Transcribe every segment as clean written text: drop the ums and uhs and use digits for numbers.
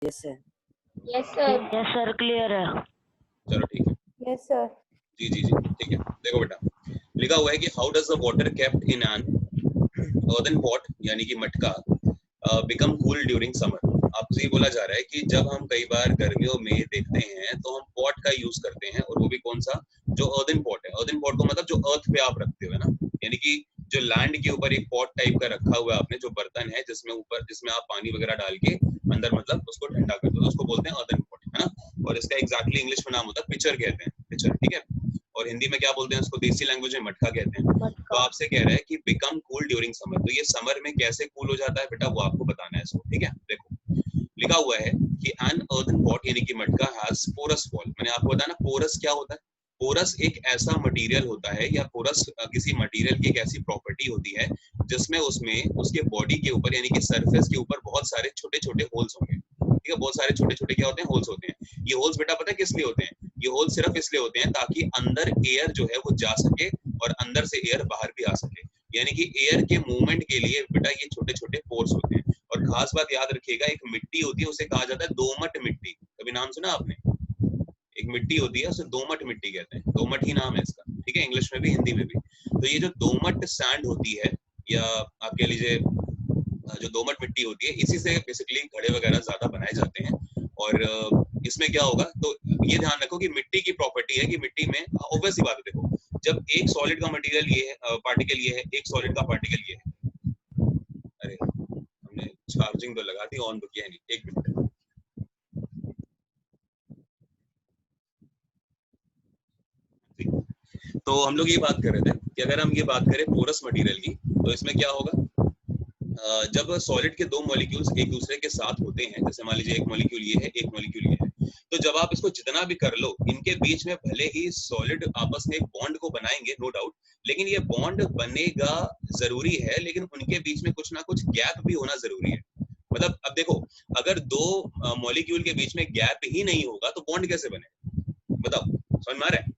Yes sir. Yes sir. Yes sir, clear है। चलो ठीक है। Yes sir. जी जी जी ठीक है। देखो बेटा, लिखा हुआ है कि how does the water kept in an earthen pot यानी कि मटका बिकम कूल ड्यूरिंग समर। आपसे ये बोला जा रहा है कि जब हम कई बार गर्मियों में देखते हैं तो हम पॉट का यूज करते हैं, और वो भी कौन सा, जो अर्दन पॉट है। अर्दन पॉट को मतलब जो अर्थ पे आप रखते हो, है ना, यानी कि जो लैंड के ऊपर एक पॉट टाइप का रखा हुआ है आपने, जो बर्तन है जिसमें ऊपर, जिसमें आप पानी वगैरह डाल के अंदर मतलब उसको ठंडा करते हो, उसको बोलते हैं अर्दन पॉट, है ना। और इसका एग्जैक्टली इंग्लिश में नाम होता है पिचर, कहते हैं पिचर, ठीक है। और हिंदी में क्या बोलते हैं उसको, देसी लैंग्वेज में मटका कहते हैं। तो आपसे कह रहा है कि बिकम कूल ड्यूरिंग समर, तो ये समर में कैसे कूल हो जाता है बेटा, वो आपको बताना है इसको, ठीक है। देखो लिखा हुआ है कि एन अर्दन पॉट यानी कि मटका हैज पोरस वॉल। मैंने आपको बताया ना पोरस क्या होता है। पोरस एक ऐसा मटेरियल होता है, या पोरस किसी मटेरियल की एक ऐसी प्रॉपर्टी होती है जिसमें उसमें उसके बॉडी के ऊपर यानी कि सरफेस के ऊपर बहुत सारे छोटे छोटे होल्स होंगे, ठीक है। बहुत सारे छोटे छोटे क्या होते हैं, होल्स होते हैं। ये होल्स बेटा पता है किस लिए होते हैं, ये होल सिर्फ इसलिए होते हैं ताकि अंदर एयर जो है वो जा सके और अंदर से एयर बाहर भी आ सके, यानी कि एयर के मूवमेंट के लिए बेटा ये छोटे छोटे पोर्स होते हैं। और खास बात याद रखिएगा, एक मिट्टी होती है उसे कहा जाता है दोमट मिट्टी, कभी नाम सुना आपने, एक मिट्टी होती है उसे दोमट मिट्टी कहते हैं, दोमट ही नाम है इसका, ठीक है, इंग्लिश में भी हिंदी में भी। तो ये जो दोमट सैंड होती है, या आप कह लीजिए जो दोमट मिट्टी होती है, इसी से बेसिकली घड़े वगैरह ज्यादा बनाए जाते हैं। और इसमें क्या होगा, तो ये ध्यान रखो कि मिट्टी की प्रॉपर्टी है कि मिट्टी में ऑब्वियस सी बात है, देखो जब एक सॉलिड का मटेरियल ये है, पार्टिकल ये है, एक सॉलिड का पार्टिकल ये है। अरे हमने चार्जिंग तो लगा दी, ऑन तो किया नहीं, एक मिनट। तो हम लोग ये बात कर रहे थे कि अगर हम ये बात करें पोरस मटेरियल की, तो इसमें क्या होगा, जब सॉलिड के दो मॉलिक्यूल्स एक दूसरे के साथ होते हैं, जैसे मान लीजिए एक मॉलिक्यूल ये है, एक मॉलिक्यूल ये है, तो जब आप इसको जितना भी कर लो, इनके बीच में भले ही सॉलिड आपस में एक बॉन्ड को बनाएंगे, नो डाउट, लेकिन ये बॉन्ड बनेगा जरूरी है, लेकिन उनके बीच में कुछ ना कुछ गैप भी होना जरूरी है। मतलब अब देखो, अगर दो मॉलिक्यूल के बीच में गैप ही नहीं होगा तो बॉन्ड कैसे बने, बताओ, समझ में आ रहा है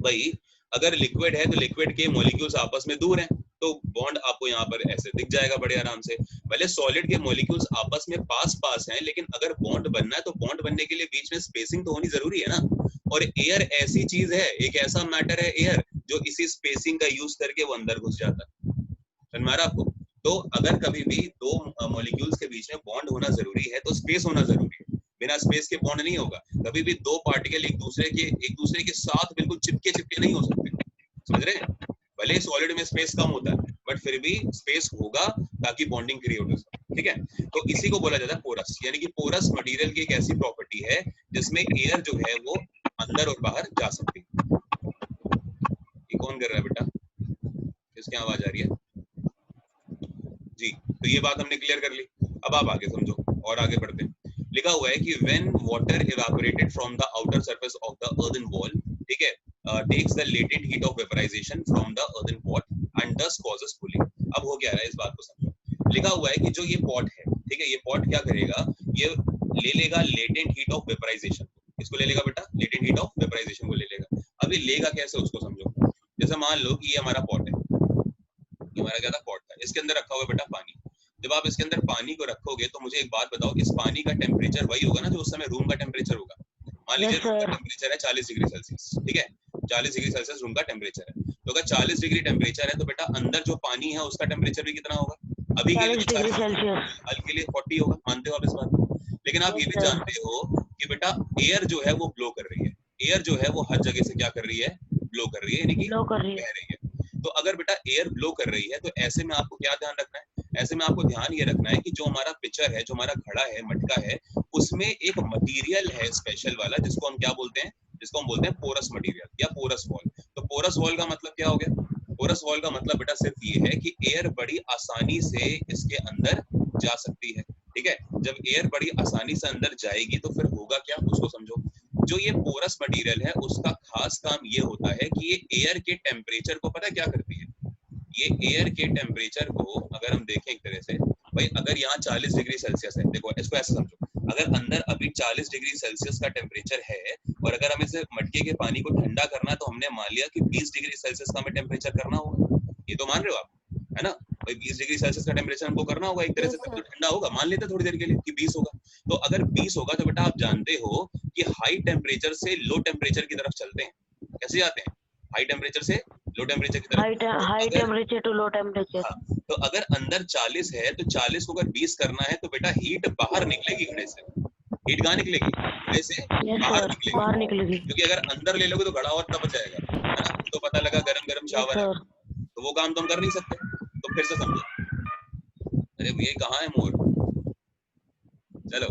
भाई। अगर लिक्विड है तो लिक्विड के मॉलिक्यूल्स आपस में दूर हैं, तो बॉन्ड आपको यहाँ पर ऐसे दिख जाएगा बड़े आराम से। भले सॉलिड के मॉलिक्यूल्स आपस में पास पास हैं, लेकिन अगर बॉन्ड बनना है तो बॉन्ड बनने के लिए बीच में स्पेसिंग तो होनी जरूरी है ना। और एयर ऐसी चीज है, एक ऐसा मैटर है एयर, जो इसी स्पेसिंग का यूज करके वो अंदर घुस जाता है, समझ में आ रहा आपको। तो अगर कभी भी दो मॉलिक्यूल्स के बीच में बॉन्ड होना जरूरी है तो स्पेस होना जरूरी है, बिना स्पेस के बॉन्ड नहीं होगा। कभी भी दो पार्टिकल एक दूसरे के साथ बिल्कुल चिपके चिपके नहीं हो सकते, समझ रहे हैं। भले सॉलिड में स्पेस कम होता है, बट फिर भी स्पेस होगा ताकि बॉन्डिंग क्रिएट हो सके, ठीक है। तो इसी को बोला जाता है पोरस, यानी कि पोरस मटेरियल की एक ऐसी प्रॉपर्टी है जिसमें एयर जो है वो अंदर और बाहर जा सकती है। ये कौन कर रहा है बेटा, किसकी आवाज आ रही है जी। तो ये बात हमने क्लियर कर ली। अब आप आगे समझो और आगे बढ़ते हैं। लिखा हुआ है कि when water evaporated from the outer surface of the earthen wall, ठीक है, takes the latent heat of vaporization from the earthen pot and thus causes cooling। अब हो क्या रहा है इस बात को समझो। लिखा हुआ है कि जो ये पॉट है, ठीक है, ये पॉट क्या करेगा, ये ले लेगा लेटेंट हीट ऑफ वेपराइजेशन, इसको ले लेगा बेटा, लेटेंट हीट ऑफ वेपराइजेशन को ले लेगा। अब ये लेगा कैसे उसको समझो। जैसे मान लो कि ये हमारा पॉट है, ये हमारा क्या था, पॉट था, इसके अंदर रखा हुआ बेटा पानी। जब आप इसके अंदर पानी को रखोगे तो मुझे एक बात बताओ, इस पानी का टेम्परेचर वही होगा ना जो उस समय रूम का टेम्परेचर होगा। मान लीजिए रूम का टेम्परेचर है 40 डिग्री सेल्सियस, ठीक है, 40 डिग्री सेल्सियस रूम का टेम्परेचर है। तो अगर 40 डिग्री टेम्परेचर है तो बेटा अंदर जो पानी है उसका टेम्परेचर भी कितना होगा, अभी के लिए 40 डिग्री सेल्सियस, कल के लिए 40 होगा, मानते हो आप इस बात को। लेकिन आप ये भी जानते हो कि बेटा एयर जो है वो ब्लो कर रही है, एयर जो है वो हर जगह से क्या कर रही है, ब्लो कर रही है, यानी कि बह रही है। तो अगर बेटा एयर ब्लो कर रही है तो ऐसे में आपको क्या ध्यान रखना है, ऐसे में आपको ध्यान ये रखना है कि जो हमारा पिक्चर है, जो हमारा घड़ा है, मटका है, उसमें एक मटेरियल है स्पेशल वाला, जिसको हम क्या बोलते हैं, जिसको हम बोलते हैं पोरस मटेरियल या पोरस वॉल। तो पोरस वॉल का मतलब क्या हो गया, पोरस वॉल का मतलब बेटा सिर्फ ये है कि एयर बड़ी आसानी से इसके अंदर जा सकती है, ठीक है। जब एयर बड़ी आसानी से अंदर जाएगी तो फिर होगा क्या, उसको समझो। जो ये पोरस मटेरियल है उसका खास काम ये होता है कि ये एयर के टेम्परेचर को पता क्या करती है, ये एयर के टेम्परेचर को अगर हम देखें एक तरह से, भाई अगर यहाँ 40 डिग्री सेल्सियस है, देखो इसको ऐसे समझो, अगर अंदर अभी 40 डिग्री सेल्सियस का टेम्परेचर है और अगर हमें इसे मटके के पानी को ठंडा करना है तो हमने मान लिया कि 20 डिग्री सेल्सियस का हमें टेम्परेचर करना होगा, ये तो मान रहे हो आप, है ना। भाई 20 डिग्री सेल्सियस का टेम्परेचर हमको करना होगा एक तरह से, तब तो ठंडा होगा। मान लेते हैं थोड़ी देर के लिए कि 20 होगा, तो अगर 20 होगा तो बेटा आप जानते हो कि हाई टेम्परेचर से लो टेम्परेचर की तरफ चलते हैं। कैसे जाते हैं? हाई टेम्परेचर से लो टेम्परेचर की तरफ। तो हाई अगर टेम्परेचर टू लो टेम्परेचर। हाँ, तो अगर अंदर 40 है तो 40 को अगर 20 करना है तो बेटा हीट बाहर निकलेगी घड़े से। हीट कहाँ निकलेगी? घड़े से यस बाहर सर, निकलेगी, बाहर निकलेगी। क्योंकि अगर अंदर ले लोगे तो घड़ा और तप जाएगा, है ना? तो पता लगा गरम गरम यस शावर है, सर। तो वो काम तो हम कर नहीं सकते। तो फिर से समझो, अरे ये कहाँ है मोर? चलो,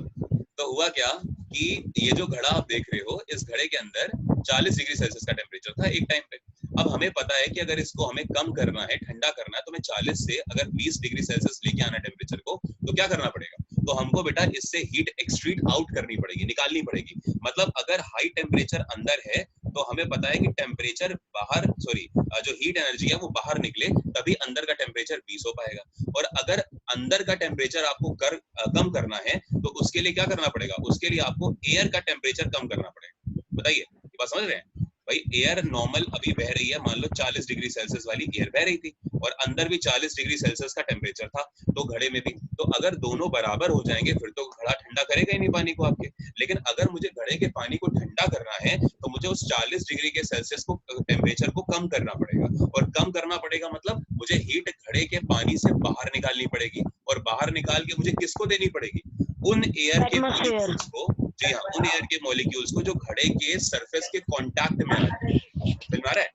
तो हुआ क्या कि ये जो घड़ा आप देख रहे हो, इस घड़े के अंदर 40 डिग्री सेल्सियस का टेम्परेचर था एक टाइम पे। अब हमें पता है कि अगर इसको हमें कम करना है, ठंडा करना है, तो हमें 40 से अगर 20 डिग्री सेल्सियस लेके आना टेम्परेचर को, तो क्या करना पड़ेगा? तो हमको बेटा इससे हीट एक्सट्रीट आउट करनी पड़ेगी, निकालनी पड़ेगी। मतलब अगर हाई टेम्परेचर अंदर है तो हमें पता है कि टेम्परेचर बाहर, सॉरी, जो हीट एनर्जी है वो बाहर निकले, तभी अंदर का टेम्परेचर 20 हो पाएगा। और अगर अंदर का टेम्परेचर आपको कम करना है तो उसके लिए क्या करना पड़ेगा? उसके लिए आपको एयर का टेम्परेचर कम करना पड़ेगा। बताइए, ये बात समझ रहे हैं? भाई एयर नॉर्मल अभी बह रही है, मान लो 40 डिग्री सेल्सियस वाली एयर बह रही थी, और अंदर भी 40 डिग्री सेल्सियस का टेम्परेचर था, तो घड़े में भी। तो अगर दोनों बराबर हो जाएंगे फिर तो घड़ा ठंडा करेगा ही नहीं पानी को आपके। लेकिन अगर मुझे घड़े के पानी को ठंडा करना है तो मुझे उस 40 डिग्री के सेल्सियस को, टेम्परेचर को कम करना पड़ेगा। और कम करना पड़ेगा मतलब मुझे हीट घड़े के पानी से बाहर निकालनी पड़ेगी, और बाहर निकाल के मुझे किसको देनी पड़ेगी? उन एयर के एटमॉस्फेयर। मॉलिक्यूल्स को। जी हाँ, उन एयर के मॉलिक्यूल्स को जो घड़े के सरफेस के कांटेक्ट में आ जाए। समझ में आ रहा है?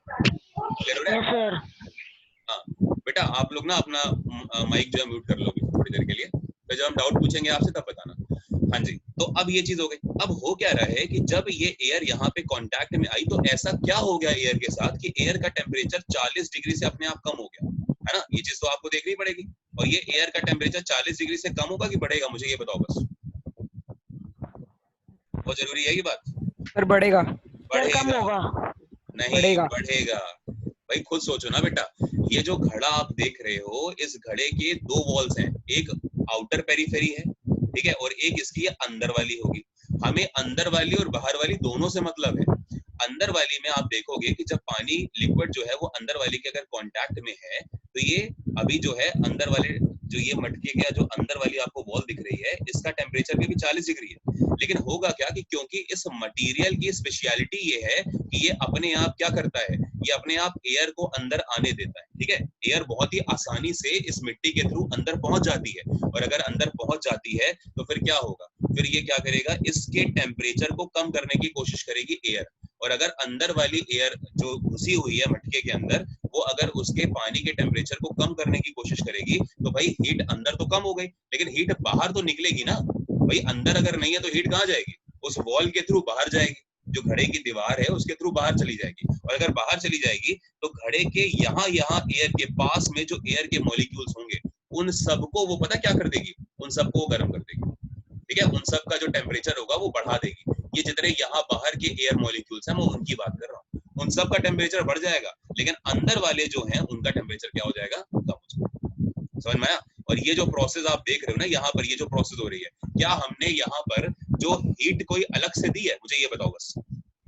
क्लियर हो रहा यस है? सर। हाँ बेटा, आप लोग ना अपना माइक जो है म्यूट कर लो थोड़ी देर के लिए, फिर जब हम डाउट पूछेंगे आपसे तब बताना। हाँ जी, तो अब ये चीज हो गई। अब हो क्या रहा है कि जब ये एयर यहाँ पे कांटेक्ट में आई तो ऐसा क्या हो गया एयर के साथ कि एयर का टेम्परेचर 40 डिग्री से अपने आप कम हो गया, है ना? ये चीज तो आपको देखनी पड़ेगी। और ये एयर का टेम्परेचर 40 डिग्री से कम होगा कि बढ़ेगा, मुझे ये बताओ बस। बहुत जरूरी है ये बात। सर बढ़ेगा। सर कम बढ़ेगा, होगा। नहीं बढ़ेगा। बढ़ेगा। भाई खुद सोचो ना बेटा, ये जो घड़ा आप देख रहे हो, इस घड़े के दो वॉल्स हैं, एक आउटर पेरीफेरी है, ठीक है, और एक इसकी अंदर वाली होगी। हमें अंदर वाली और बाहर वाली दोनों से मतलब है। अंदर वाली में आप देखोगे कि जब पानी लिक्विड जो है वो अंदर वाली के अगर कांटेक्ट में है तो ये अभी जो है अंदर वाले, जो ये मटके का जो अंदर वाली आपको वॉल दिख रही है, इसका टेम्परेचर भी 40 डिग्री है। लेकिन होगा क्या कि क्योंकि इस मटेरियल की स्पेशलिटी ये है कि ये अपने आप क्या करता है, ये अपने आप एयर को अंदर आने देता है, ठीक है। एयर बहुत ही आसानी से इस मिट्टी के थ्रू अंदर पहुंच जाती है, और अगर अंदर पहुंच जाती है तो फिर क्या होगा? फिर ये क्या करेगा, इसके टेम्परेचर को कम करने की कोशिश करेगी एयर। और अगर अंदर वाली एयर जो घुसी हुई है मटके के अंदर, वो अगर उसके पानी के टेम्परेचर को कम करने की कोशिश करेगी तो भाई हीट अंदर तो कम हो गई, लेकिन हीट बाहर तो निकलेगी ना। भाई अंदर अगर नहीं है तो हीट कहाँ जाएगी? उस वॉल के थ्रू बाहर जाएगी, जो घड़े की दीवार है उसके थ्रू बाहर चली जाएगी। और अगर बाहर चली जाएगी तो घड़े के यहाँ एयर के पास में जो एयर के मॉलिक्यूल्स होंगे, उन सबको वो पता क्या कर देगी? उन सबको वो गर्म कर देगी, ठीक है। उन सब का जो टेम्परेचर होगा वो बढ़ा देगी। ये जितने यहाँ बाहर के एयर मॉलिक्यूल्स हैं, मैं उनकी बात कर रहा हूँ, उन सब का टेम्परेचर बढ़ जाएगा, लेकिन अंदर वाले जो हैं उनका टेम्परेचर क्या हो जाएगा? कम हो जाएगा। समझ में आया? और ये जो प्रोसेस आप देख रहे हो ना यहाँ पर, ये जो प्रोसेस हो रही है, क्या हमने यहाँ पर जो हीट कोई अलग से दी है? मुझे ये बताओ बस,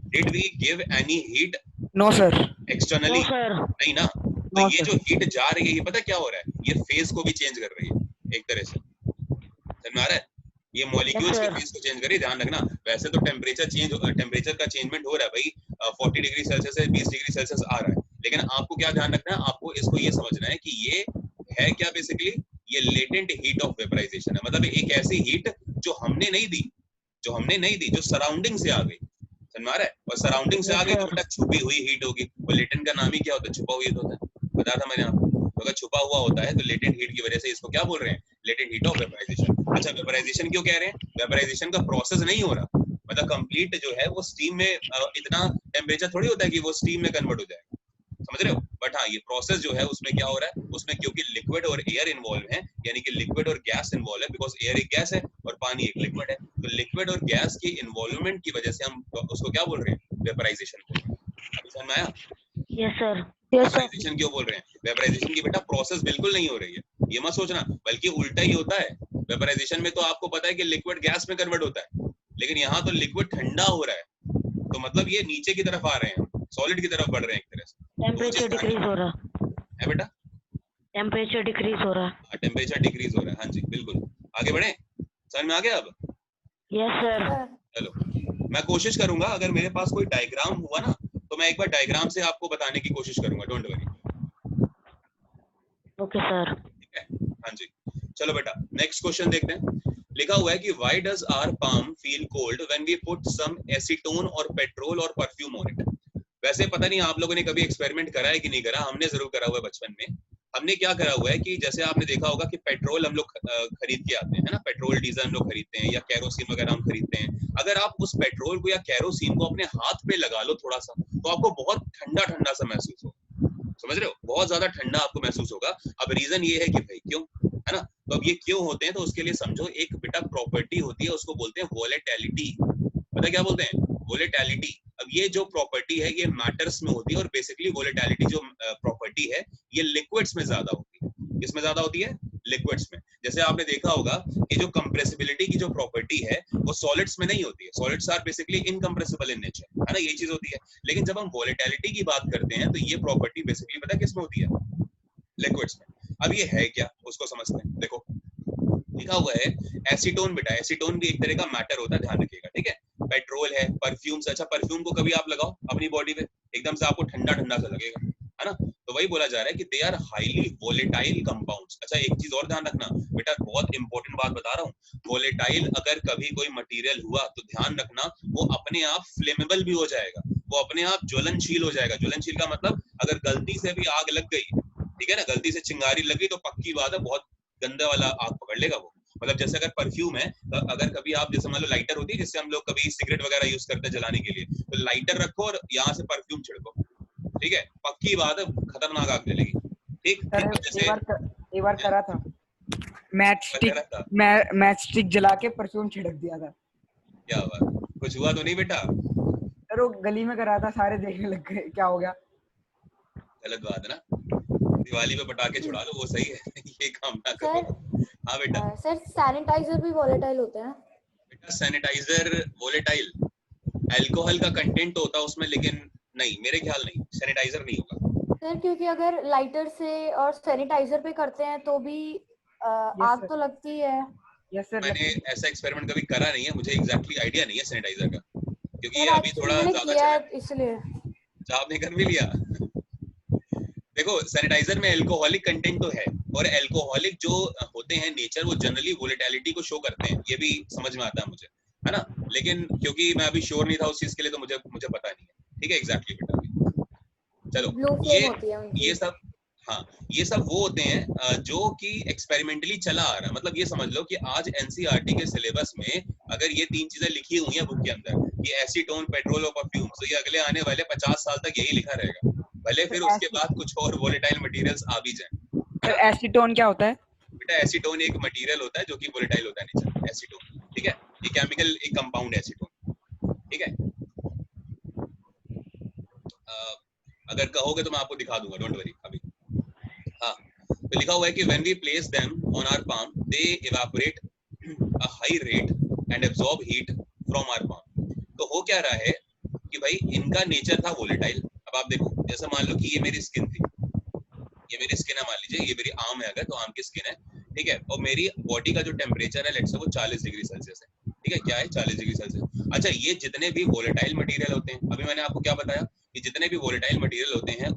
did we give any heat no sir. Externally? No sir. नहीं ना। तो नो ये सर। जो हीट जा रही है, ये पता क्या हो रहा है? ये फेज को भी चेंज कर रही है एक तरह से। समझ में आ रहा है? ये यस मॉलिक्यूल्स के सर। फेज को चेंज करिए, ध्यान रखना। वैसे तो टेम्परेचर का चेंजमेंट हो रहा है भाई, 40 डिग्री सेल्सियस से 20 डिग्री सेल्सियस आ रहा है, लेकिन आपको क्या ध्यान रखना है? आपको इसको ये समझना है कि ये है क्या बेसिकली, ये लेटेंट हीट ऑफ वेपराइजेशन है। मतलब एक ऐसी हीट जो हमने नहीं दी, जो सराउंडिंग से आ गई। समझ में आ रहा है? और सराउंडिंग से आ यस गई तो सर। बेटा छुपी हुई हीट होगी, और लेटेंट का नाम ही क्या होता है? छुपा हुई हीट होता है। बताया था मैंने आपको। तो अगर छुपा हुआ होता है तो लेटेंट हीट की वजह से इसको क्या बोल रहे हैं? Latent heat of vaporisation. अच्छा, वेपराइजेशन क्यों कह रहे हैं? वेपराइजेशन का प्रोसेस नहीं हो रहा, मतलब कंप्लीट जो है वो स्टीम में, इतना टेम्परेचर थोड़ी होता है कि वो स्टीम में कन्वर्ट हो जाए, समझ रहे हो? बट हाँ, ये प्रोसेस जो है उसमें क्या हो रहा है, उसमें क्योंकि लिक्विड और एयर इन्वॉल्व है, यानी कि लिक्विड और गैस इन्वॉल्व है, बिकॉज एयर एक गैस है और पानी एक लिक्विड है, तो लिक्विड और गैस के इन्वॉल्वमेंट की वजह से हम उसको क्या बोल रहे हैं? वेपराइजेशन बोल रहे हैं। अभी समझ में आया? Yes sir. Yes sir. Vaporisation क्यों बोल रहे हैं? वेपराइजेशन की बेटा प्रोसेस बिल्कुल नहीं हो रही है, ये मत सोचना, बल्कि उल्टा ही होता है। वेपराइजेशन में तो आपको पता है कि लिक्विड गैस में कन्वर्ट होता है, लेकिन यहाँ तो लिक्विड ठंडा हो रहा है, तो मतलब ये नीचे की तरफ आ रहे हैं, सॉलिड की तरफ बढ़ रहे हैं एक तरह से। तो वो चीज टेम्परेचर ध्यान डिक्रीज हो रहा। है बेटा। टेम्परेचर डिक्रीज हो रहा है। टेम्परेचर डिक्रीज हो रहा है, हाँ जी बिल्कुल। आगे बढ़े, समझ में आ गया अब? Yes sir. चलो मैं कोशिश करूंगा, अगर मेरे पास कोई डायग्राम हुआ ना तो मैं एक बार डायग्राम से आपको बताने की कोशिश करूंगा, डोंट वरी। Okay sir. ठीक है, हाँ जी। चलो बेटा नेक्स्ट क्वेश्चन देखते हैं। लिखा हुआ है कि why does our palm feel cold when we put some acetone और पेट्रोल और परफ्यूम ऑन इट। वैसे पता नहीं आप लोगों ने कभी एक्सपेरिमेंट करा है कि नहीं करा, हमने जरूर करा हुआ है बचपन में। हमने क्या करा हुआ है कि जैसे आपने देखा होगा कि पेट्रोल हम लोग खरीद के आते हैं, है ना, पेट्रोल डीजल हम लोग खरीदते हैं या कैरोसिन वगैरह हम खरीदते हैं। अगर आप उस पेट्रोल को या कैरोसिन को अपने हाथ पे लगा लो थोड़ा सा, तो आपको बहुत ठंडा ठंडा सा महसूस होगा, समझ रहे हो, बहुत ज्यादा ठंडा आपको महसूस होगा। अब रीजन ये है कि भाई क्यों, है ना, तो अब ये क्यों होते हैं तो उसके लिए समझो, एक बेटा प्रॉपर्टी होती है, उसको बोलते हैं वोलेटिलिटी। पता क्या बोलते हैं? वोलेटिलिटी। अब ये जो प्रॉपर्टी है ये मैटर्स में होती है, और बेसिकली वोलेटिलिटी जो प्रॉपर्टी है ये लिक्विड्स में ज्यादा होती है। किसमें ज्यादा होती है? लिक्विड्स में। जैसे आपने देखा होगा कि जो कंप्रेसिबिलिटी की जो प्रॉपर्टी है वो सॉलिड्स में नहीं होती है, solids are basically incompressible in nature, है ना, ये चीज होती है। लेकिन जब हम वोलेटिलिटी की बात करते हैं तो ये प्रॉपर्टी बेसिकली पता है किस में होती है? लिक्विड्स में। अब ये है क्या, उसको समझते हैं। देखो लिखा हुआ है एसीटोन, बेटा एसीटोन भी एक तरह का मैटर होता है, ध्यान रखिएगा, ठीक है। पेट्रोल है, परफ्यूम्स, अच्छा परफ्यूम को कभी आप लगाओ अपनी बॉडी पे, एकदम से आपको ठंडा ठंडा सा लगेगा, है ना। तो वही बोला जा रहा है कि they are highly volatile compounds. अच्छा एक चीज और ध्यान रखना बेटा, बहुत इंपॉर्टेंट बात बता रहा हूँ, वोलेटाइल अगर कभी कोई मटेरियल हुआ तो ध्यान रखना वो अपने आप फ्लेमेबल भी हो जाएगा, वो अपने आप ज्वलनशील हो जाएगा। ज्वलनशील का मतलब अगर गलती से भी आग लग गई, ठीक है ना, गलती से चिंगारी लगी तो पक्की बात है बहुत गंदा वाला आग पकड़ लेगा वो। मतलब जैसे अगर परफ्यूम है तो अगर कभी आप, जैसे मान लो लाइटर होती है जिससे हम लोग कभी सिगरेट वगैरह यूज करते हैं जलाने के लिए, तो लाइटर रखो और यहाँ से परफ्यूम छिड़को, ठीक है, पक्की बात है खतरनाक आग जलेगी। ठीक, सर इस वजह से एक बार करा था, मैच स्टिक जला के परफ्यूम छिड़क दिया था। क्या बात, कुछ हुआ तो नहीं बेटा? सर वो गली में करा था, सारे देखने लग गए क्या हो गया। गलत बात है ना, दिवाली पे पटाखे छुड़ा लो वो सही है ये काम ना करो। हाँ बेटा। सर सैनिटाइजर भी वोलेटाइल होते हैं? बेटा सैनिटाइजर वोलेटाइल, अल्कोहल का कंटेंट तो होता है उसमें, लेकिन नहीं मेरे ख्याल नहीं, सैनिटाइजर नहीं होगा सर, क्योंकि अगर लाइटर से और सैनिटाइजर पे करते हैं तो भी आग तो लगती है। Yes sir. मैंने ऐसा एक्सपेरिमेंट कभी करा नहीं है, मुझे एग्जैक्टली आइडिया नहीं है सैनिटाइजर का, क्योंकि ये अभी थोड़ा मैंने ज्यादा किया चला है है। इसलिए। अच्छा आपने कर भी लिया देखो सैनिटाइजर में अल्कोहलिक कंटेंट तो है, और अल्कोहलिक जो होते हैं नेचर वो जनरली वोलेटिलिटी को शो करते हैं, ये भी समझ में आता है मुझे, है ना। लेकिन क्योंकि मैं अभी श्योर नहीं था उस चीज के लिए तो मुझे पता नहीं है, ठीक है, एग्जैक्टली बेटा। चलो ब्लू फ्लेम होती है उनकी। ये सब, हाँ ये सब वो होते हैं जो कि एक्सपेरिमेंटली चला आ रहा है। मतलब ये समझ लो कि आज एनसीईआरटी के सिलेबस में अगर ये तीन चीजें लिखी हुई हैं बुक के अंदर, ये एसीटोन, पेट्रोल और परफ्यूम, तो ये अगले आने वाले 50 साल तक यही लिखा रहेगा, भले फिर उसके बाद कुछ और वोलेटाइल मटेरियल्स आ भी जाएं। एसीटोन क्या होता है? बेटा एसीटोन एक मटेरियल होता है जो कि वोलेटाइल होता है नेचर, एसीटोन, ठीक है, ये केमिकल एक कंपाउंड एसीटोन, ठीक है। अगर कहोगे तो मैं आपको दिखा दूंगा, डोंट वरी अभी। हाँ तो लिखा हुआ है कि when we place them on our palm they evaporate a high rate and absorb heat from our palm। तो हो क्या रहा है कि भाई इनका नेचर था वोलेटाइल। अब आप देखो जैसे मान लो कि ये मेरी स्किन थी, ये मेरी स्किन है, मान लीजिए ये मेरी आर्म है, अगर तो आर्म की स्किन है, ठीक है, और मेरी बॉडी का जो टेम्परेचर है लेट्स से वो 40 डिग्री सेल्सियस है, ठीक है, क्या है 40 डिग्री सेल्सियस। अच्छा ये जितने भी वोलेटाइल मटेरियल होते हैं, अभी मैंने आपको क्या बताया कि जितने भी वोलेटाइल मटेरियल होते हैं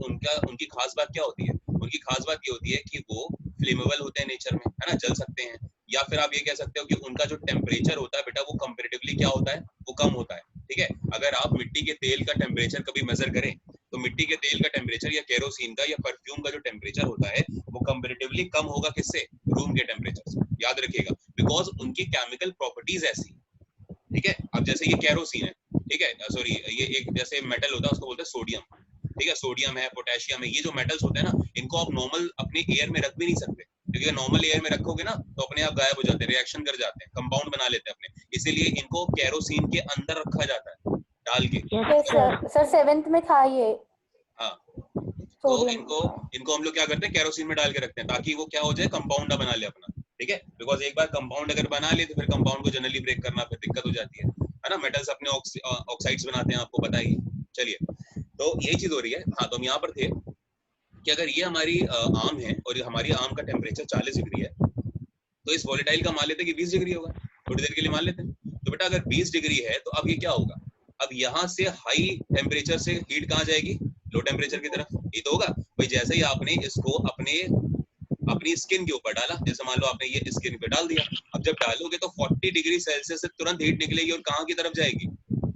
उनकी खास बात क्या होती है? उनकी खास बात ये होती है कि वो फ्लेमेबल होते हैं नेचर में, है ना, जल सकते हैं। या फिर आप ये कह सकते हो कि उनका जो टेम्परेचर होता है बेटा वो कंपैरेटिवली क्या होता है, वो कम होता है, ठीक है। अगर आप मिट्टी के तेल का टेम्परेचर कभी मेजर करें तो मिट्टी के तेल का टेम्परेचर या केरोसिन का या परफ्यूम का जो टेम्परेचर होता है वो कंपैरेटिवली कम होगा किससे? रूम के टेम्परेचर से, याद रखिएगा, बिकॉज उनकी केमिकल प्रॉपर्टीज ऐसी, ठीक है। अब जैसे ये केरोसिन है, ठीक है, सॉरी ये एक जैसे मेटल होता है उसको बोलते हैं सोडियम, ठीक है, सोडियम है, पोटेशियम है, ये जो मेटल्स होते हैं ना इनको आप नॉर्मल अपने एयर में रख भी नहीं सकते, क्योंकि नॉर्मल एयर में रखोगे ना तो अपने आप गायब हो जाते हैं, रिएक्शन कर जाते हैं, कंपाउंड बना लेते हैं अपने, इसीलिए इनको केरोसिन के अंदर रखा जाता है डाल के। सर 7th में था ये। हाँ तो इनको हम लोग क्या करते हैं, केरोसिन में डाल के रखते हैं ताकि वो क्या हो जाए, कंपाउंड ना बना ले अपना, ठीक है, बिकॉज एक बार कंपाउंड अगर बना ले तो फिर कंपाउंड को जनरली ब्रेक करना फिर दिक्कत हो जाती है ना। मेटल्स अपने ऑक्साइड्स बनाते हैं, आपको पता ही। चलिए तो यही चीज हो रही है। हाँ तो हम यहाँ पर थे कि अगर ये हमारी आर्म है और हमारी आर्म का टेम्परेचर 40 डिग्री है, तो इस वोलेटाइल का मान लेते हैं कि 20 डिग्री होगा, थोड़ी देर के लिए मान लेते हैं। तो बेटा अगर 20 डिग्री है तो अब ये क्या होगा, अब यहाँ से हाई टेम्परेचर से हीट कहाँ जाएगी, लो टेम्परेचर की तरफ, ये तो होगा भाई। जैसे ही आपने इसको अपनी स्किन के ऊपर डाला, जैसे मान लो आपने ये स्किन पे डाल दिया, अब जब डालोगे तो 40 डिग्री सेल्सियस से तुरंत हीट निकलेगी और कहाँ की तरफ जाएगी,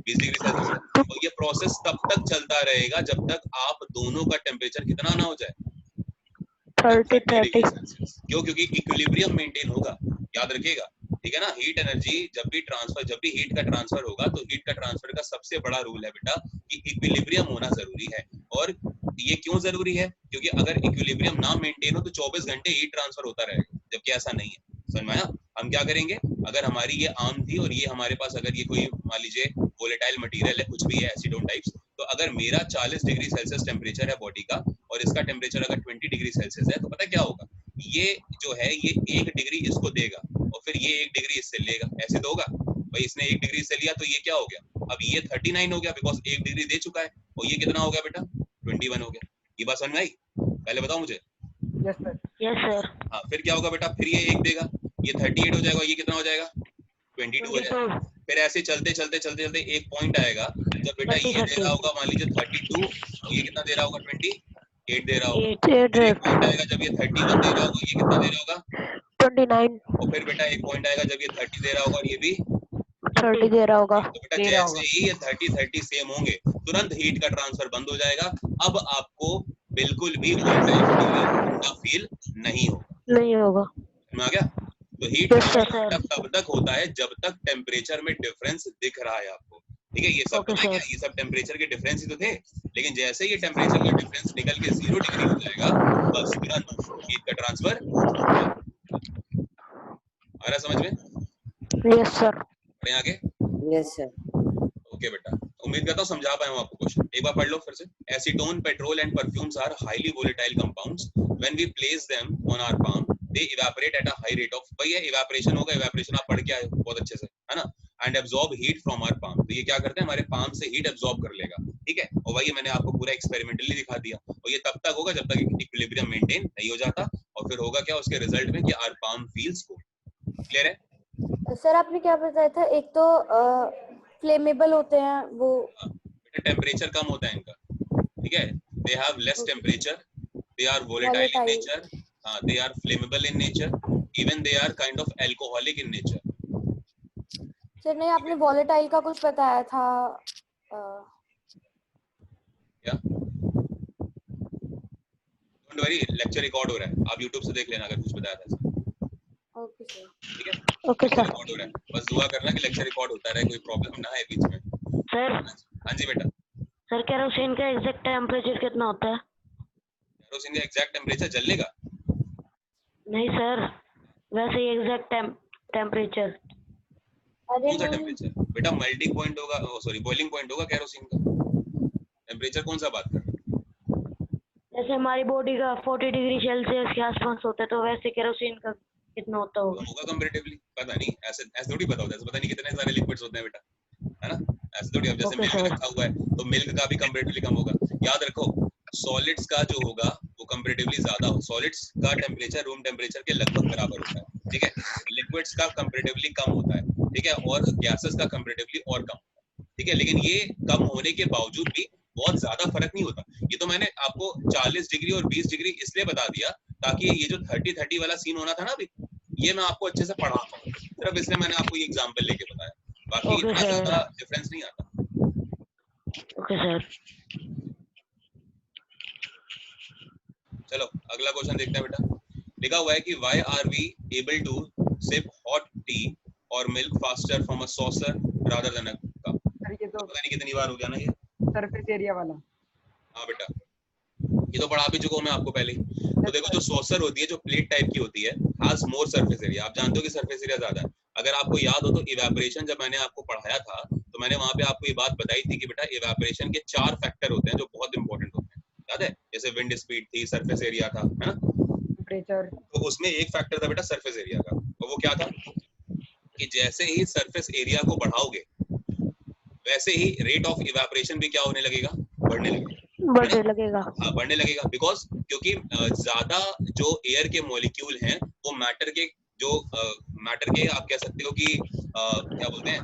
20 डिग्री सेल्सियस से। और ये प्रोसेस तब तक चलता रहेगा जब तक आप दोनों का टेम्परेचर कितना ना हो जाए, 30 डिग्री सेल्सियस। क्यों, क्योंकि इक्विलिब्रियम मेंटेन होगा, याद रखिएगा, ठीक है ना। हीट एनर्जी जब भी हीट का ट्रांसफर होगा तो हीट का ट्रांसफर का सबसे बड़ा रूल है बेटा कि इक्विलिब्रियम होना जरूरी है। और ये क्यों जरूरी है, क्योंकि अगर इक्विलिब्रियम ना मेंटेन हो तो 24 घंटे हीट ट्रांसफर होता रहेगा, जबकि ऐसा नहीं है। समझ में आया। हम क्या करेंगे, अगर हमारी ये आर्म थी और ये हमारे पास अगर ये कोई मान लीजिए वोलेटाइल मटेरियल है, कुछ भी है, एसीटोन टाइप्स, तो अगर मेरा 40 डिग्री सेल्सियस टेम्परेचर है बॉडी का और इसका टेम्परेचर अगर 20 डिग्री सेल्सियस है, तो पता क्या होगा, ये जो है ये 1 डिग्री इसको देगा और फिर ये 1 डिग्री इससे लेगा, ऐसे तो होगा भाई। इसने 1 डिग्री से लिया तो ये क्या हो गया, अब ये 39 हो गया, बिकॉज 1 डिग्री दे चुका है। और ये कितना हो गया बेटा, 21 हो गया। ये बात समझ में आई, पहले बताओ मुझे। Yes sir. Yes sir. हाँ, फिर क्या होगा बेटा, फिर ये 1 देगा, ये 38 हो जाएगा, ये कितना हो जाएगा, 22 हो जाएगा। फिर ऐसे चलते चलते चलते चलते एक पॉइंट आएगा जब बेटा ये दे रहा होगा मान लीजिए 32 और ये कितना दे रहा होगा, 28 दे रहा होगा। फिर एक पॉइंट आएगा जब ये 31 दे रहा होगा, ये कितना दे रहा होगा, 29। और फिर बेटा एक पॉइंट आएगा जब ये 30 दे रहा होगा और ये भी 30 दे रहा होगा। तो बेटा जैसे ही ये 30 सेम होंगे तुरंत हीट का ट्रांसफर बंद हो जाएगा। अब आपको बिल्कुल भी ठंडा फील नहीं होगा। समझ आ गया। तो हीट तब तक होता है जब तक टेम्परेचर में डिफरेंस दिख रहा है आपको, ठीक है। ये सब पता है क्या, ये सब टेम्परेचर के डिफरेंस ही तो थे, लेकिन जैसे ही ये टेम्परेचर का डिफरेंस निकल के 0 डिग्री हो जाएगा, बस तुरंत हीट का ट्रांसफर आ रहा समझ में। Yes sir. पढ़े आगे। Yes sir. ओके बेटा, उम्मीद करता हूँ समझा पाया हूँ आपको क्वेश्चन। एक बार पढ़ लो फिर से। Acetone, petrol and perfumes are highly volatile compounds. When we place them on our palm they evaporate at a high rate of, भाई ये इवेपोरेशन होगा, इवेपोरेशन आप पढ़ के आए हो बहुत अच्छे से, है ना। And absorb heat from our palm, तो ये क्या करते हैं, हमारे पाम से हीट एब्जॉर्ब कर लेगा, ठीक है। और वही मैंने आपको पूरा एक्सपेरिमेंटली दिखा दिया। और ये तब तक होगा जब तक इक्विलिब्रियम मेंटेन नहीं हो जाता, और फिर होगा क्या उसके रिजल्ट में कि our palm feels cold. Clear है सर आपने क्या बताया था, एक तो फ्लेमेबल होते हैं वो, टेम्परेचर कम होता है इनका, ठीक है। They have less temperature, they are volatile in nature, they are flammable in nature, even they are kind of alcoholic in nature. Sir नहीं, आपने वोलेटाइल का कुछ बताया था क्या? Don't worry, लेक्चर रिकॉर्ड हो रहा है, आप YouTube से देख लेना अगर कुछ बताया था। Okay sir. ठीक है, ओके सर। रिकॉर्ड हो रहा है, बस दुआ करना कि लेक्चर रिकॉर्ड होता रहे, कोई प्रॉब्लम ना आए बीच में। सर। हाँ जी बेटा। सर केरोसिन का एग्जैक्ट टेम्परेचर कितना होता है? केरोसिन का एग्जैक्ट टेम्परेचर जलने का? नहीं सर, वैसे एग्जैक्ट टेम्परेचर। अरे कौन सा टेम्परेचर बेटा? मेल्टिंग पॉइंट होगा, सॉरी बॉइलिंग पॉइंट होगा केरोसिन का। टेम्परेचर कौन सा बात कर रहे हो? जैसे हमारी बॉडी का 40 डिग्री सेल्सियस के आसपास होता है, तो वैसे केरोसिन का कितना होता होगा कंपैरेटिवली? पता नहीं, ऐसे थोड़ी पता होता है, पता नहीं कितने सारे लिक्विड्स होते हैं बेटा, है ना। ऐसे थोड़ी, अब जैसे मिल्क रखा हुआ है तो मिल्क का भी कंपैरेटिवली कम होगा। याद रखो, सॉलिड्स का जो होगा वो कंपैरेटिवली ज्यादा हो, सॉलिड्स का टेम्परेचर रूम टेम्परेचर के लगभग बराबर होता है, ठीक है। लिक्विड्स का कंपैरेटिवली कम होता है, ठीक है, और गैसेस का कंपैरेटिवली और कम होता है, ठीक है। लेकिन ये कम होने के बावजूद भी बहुत ज्यादा फर्क नहीं होता। ये तो मैंने आपको 40 डिग्री और 20 डिग्री इसलिए बता दिया ताकि ये जो 30-30 वाला सीन होना था ना अभी, ये मैं आपको अच्छे से पढ़ा पाऊँ, सिर्फ इसलिए मैंने आपको ये एग्जांपल लेके बताया, बाकी इतना ज्यादा डिफरेंस नहीं आता। Okay sir. चलो अगला क्वेश्चन देखते हैं बेटा। लिखा हुआ है कि why are we able to sip hot tea और milk faster from a saucer rather than a cup. Sir ये तो पता नहीं कितनी बार हो गया ना ये सरफेस एरिया वाला। हाँ बेटा, ये तो पढ़ा भी चुका हूँ मैं आपको पहले ही। तो देखो, जो सॉसर होती है, जो प्लेट टाइप की होती है, हैज मोर सरफेस एरिया। आप जानते हो कि सरफेस एरिया ज्यादा है। अगर आपको याद हो तो इवेपोरेशन जब मैंने आपको पढ़ाया था तो मैंने वहां पे आपको ये बात बताई थी कि बेटा इवेपोरेशन के 4 फैक्टर होते हैं जो बहुत इंपॉर्टेंट होते हैं, याद है? जैसे विंड स्पीड थी, सरफेस एरिया था, है ना। टेम्परेचर, तो उसमें एक फैक्टर था बेटा सरफेस एरिया का, तो वो क्या था कि जैसे ही सरफेस एरिया को बढ़ाओगे वैसे ही रेट ऑफ इवेपोरेशन भी क्या होने लगेगा, बढ़ने लगेगा। बढ़ने लगेगा। हाँ बढ़ने लगेगा, बिकॉज क्योंकि ज्यादा जो एयर के मॉलिक्यूल हैं वो मैटर के आप कह सकते हो कि क्या बोलते हैं,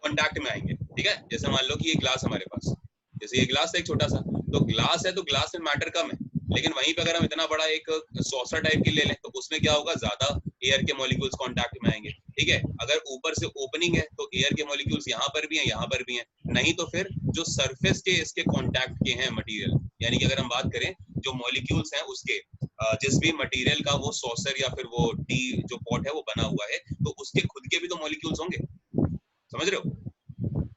कांटेक्ट में आएंगे। ठीक है, जैसे मान लो कि ये ग्लास हमारे पास, जैसे ये ग्लास है एक छोटा सा, तो ग्लास है तो ग्लास में मैटर कम है, लेकिन वहीं पे अगर हम इतना बड़ा एक सॉसर टाइप की ले लें तो उसमें क्या होगा, ज्यादा एयर के मॉलिक्यूल्स कांटेक्ट में आएंगे। ठीक है, अगर ऊपर से ओपनिंग है तो एयर के मॉलिक्यूल्स यहाँ पर भी हैं, यहाँ पर भी हैं, नहीं तो फिर जो सरफेस के इसके कांटेक्ट के हैं मटेरियल, यानी कि अगर हम बात करें जो मॉलिक्यूल्स हैं उसके जिस भी मटेरियल का वो सॉसर या फिर वो टी जो पॉट है वो बना हुआ है, तो उसके खुद के भी तो मॉलिक्यूल्स होंगे, समझ रहे हो?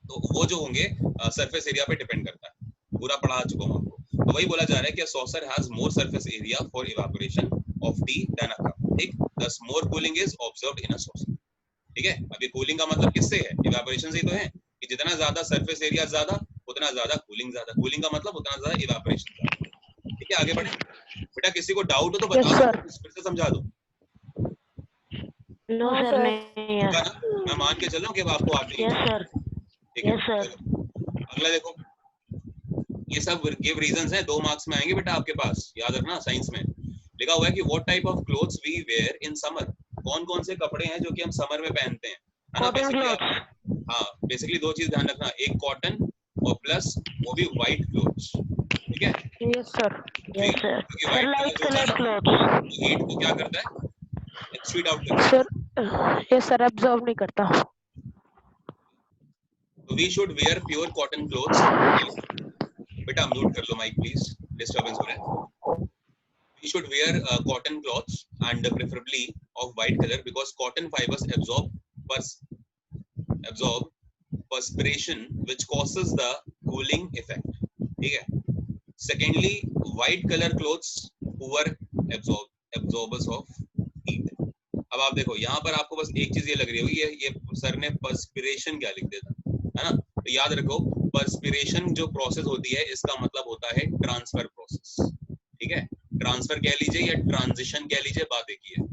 तो वो जो होंगे सरफेस एरिया पे डिपेंड करता है, पूरा पढ़ा चुका हूँ आपको। तो वही बोला जा रहा है कि saucer has more surface area for evaporation of tea than a cup. ठीक, thus more cooling is observed in a saucer। ठीक है, अभी कूलिंग का मतलब किससे है, इवेपोरेशन से ही तो है कि जितना ज्यादा सरफेस एरिया ज्यादा उतना ज्यादा कूलिंग ज्यादा, कूलिंग का मतलब उतना ज्यादा इवेपोरेशन ज्यादा। ठीक है, आगे बढ़े बेटा, किसी को डाउट हो तो बता दो, फिर से समझा दो। नो हाँ, सर सर। नहीं है। मैं मान के चल रहा हूँ कि अब आपको आती है। Yes sir. ठीक है, यस सर। चलो अगला देखो, ये सब गिव रीजंस हैं, 2 मार्क्स में आएंगे बेटा आपके पास, याद रखना। साइंस में लिखा हुआ है कि what type of clothes we wear in summer, कौन कौन से कपड़े हैं जो कि हम समर में पहनते हैं, है ना? Cotton basically clothes. हाँ, बेसिकली 2 चीज ध्यान रखना, एक कॉटन और प्लस वो भी व्हाइट क्लोथ्स। ठीक है, यस सर। Yes sir. क्योंकि सर व्हाइट लाइट कलर जो कलर्ड होता है क्लॉथ्स। हीट को क्या करता है, एक्सट्रूड आउट करता है। सर ये सर अब्सॉर्ब नहीं करता। तो we should wear pure cotton clothes. बेटा म्यूट कर लो माइक प्लीज, डिस्टर्बेंस हो रहा है। We should wear cotton cloths and preferably of white color because cotton fibers absorb perspiration which causes the cooling effect। ठीक है, secondly white color clothes poor absorbers of heat। अब आप देखो यहाँ पर आपको बस एक चीज ये लग रही होगी, ये सर ने perspiration क्या लिख दिया था, है ना? तो याद रखो perspiration जो प्रोसेस होती है इसका मतलब होता है ट्रांसफर प्रोसेस। ठीक है, ट्रांसफर कह लीजिए या ट्रांजिशन कह लीजिए, बात एक ही है।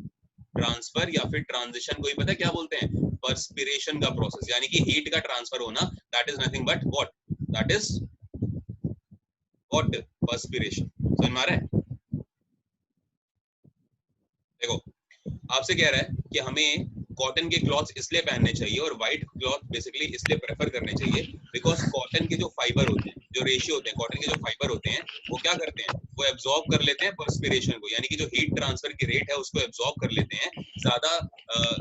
ट्रांसफर या फिर ट्रांजिशन को ही पता है क्या बोलते हैं, पर्सपिरेशन का प्रोसेस, यानी कि हीट का ट्रांसफर होना, that is nothing but what, that is what, perspiration. समझ में आ रहा है? देखो आपसे कह रहा है कि हमें कॉटन के क्लॉथ्स इसलिए पहनने चाहिए और व्हाइट क्लॉथ बेसिकली इसलिए प्रेफर करने चाहिए बिकॉज कॉटन के जो फाइबर होते हैं, जो रेशियो होते हैं, कॉटन के जो फाइबर होते हैं वो क्या करते हैं, वो एब्जॉर्ब कर लेते हैं पर्सपिरेशन को, यानी कि जो हीट ट्रांसफर की रेट है उसको एब्जॉर्ब कर लेते हैं, ज्यादा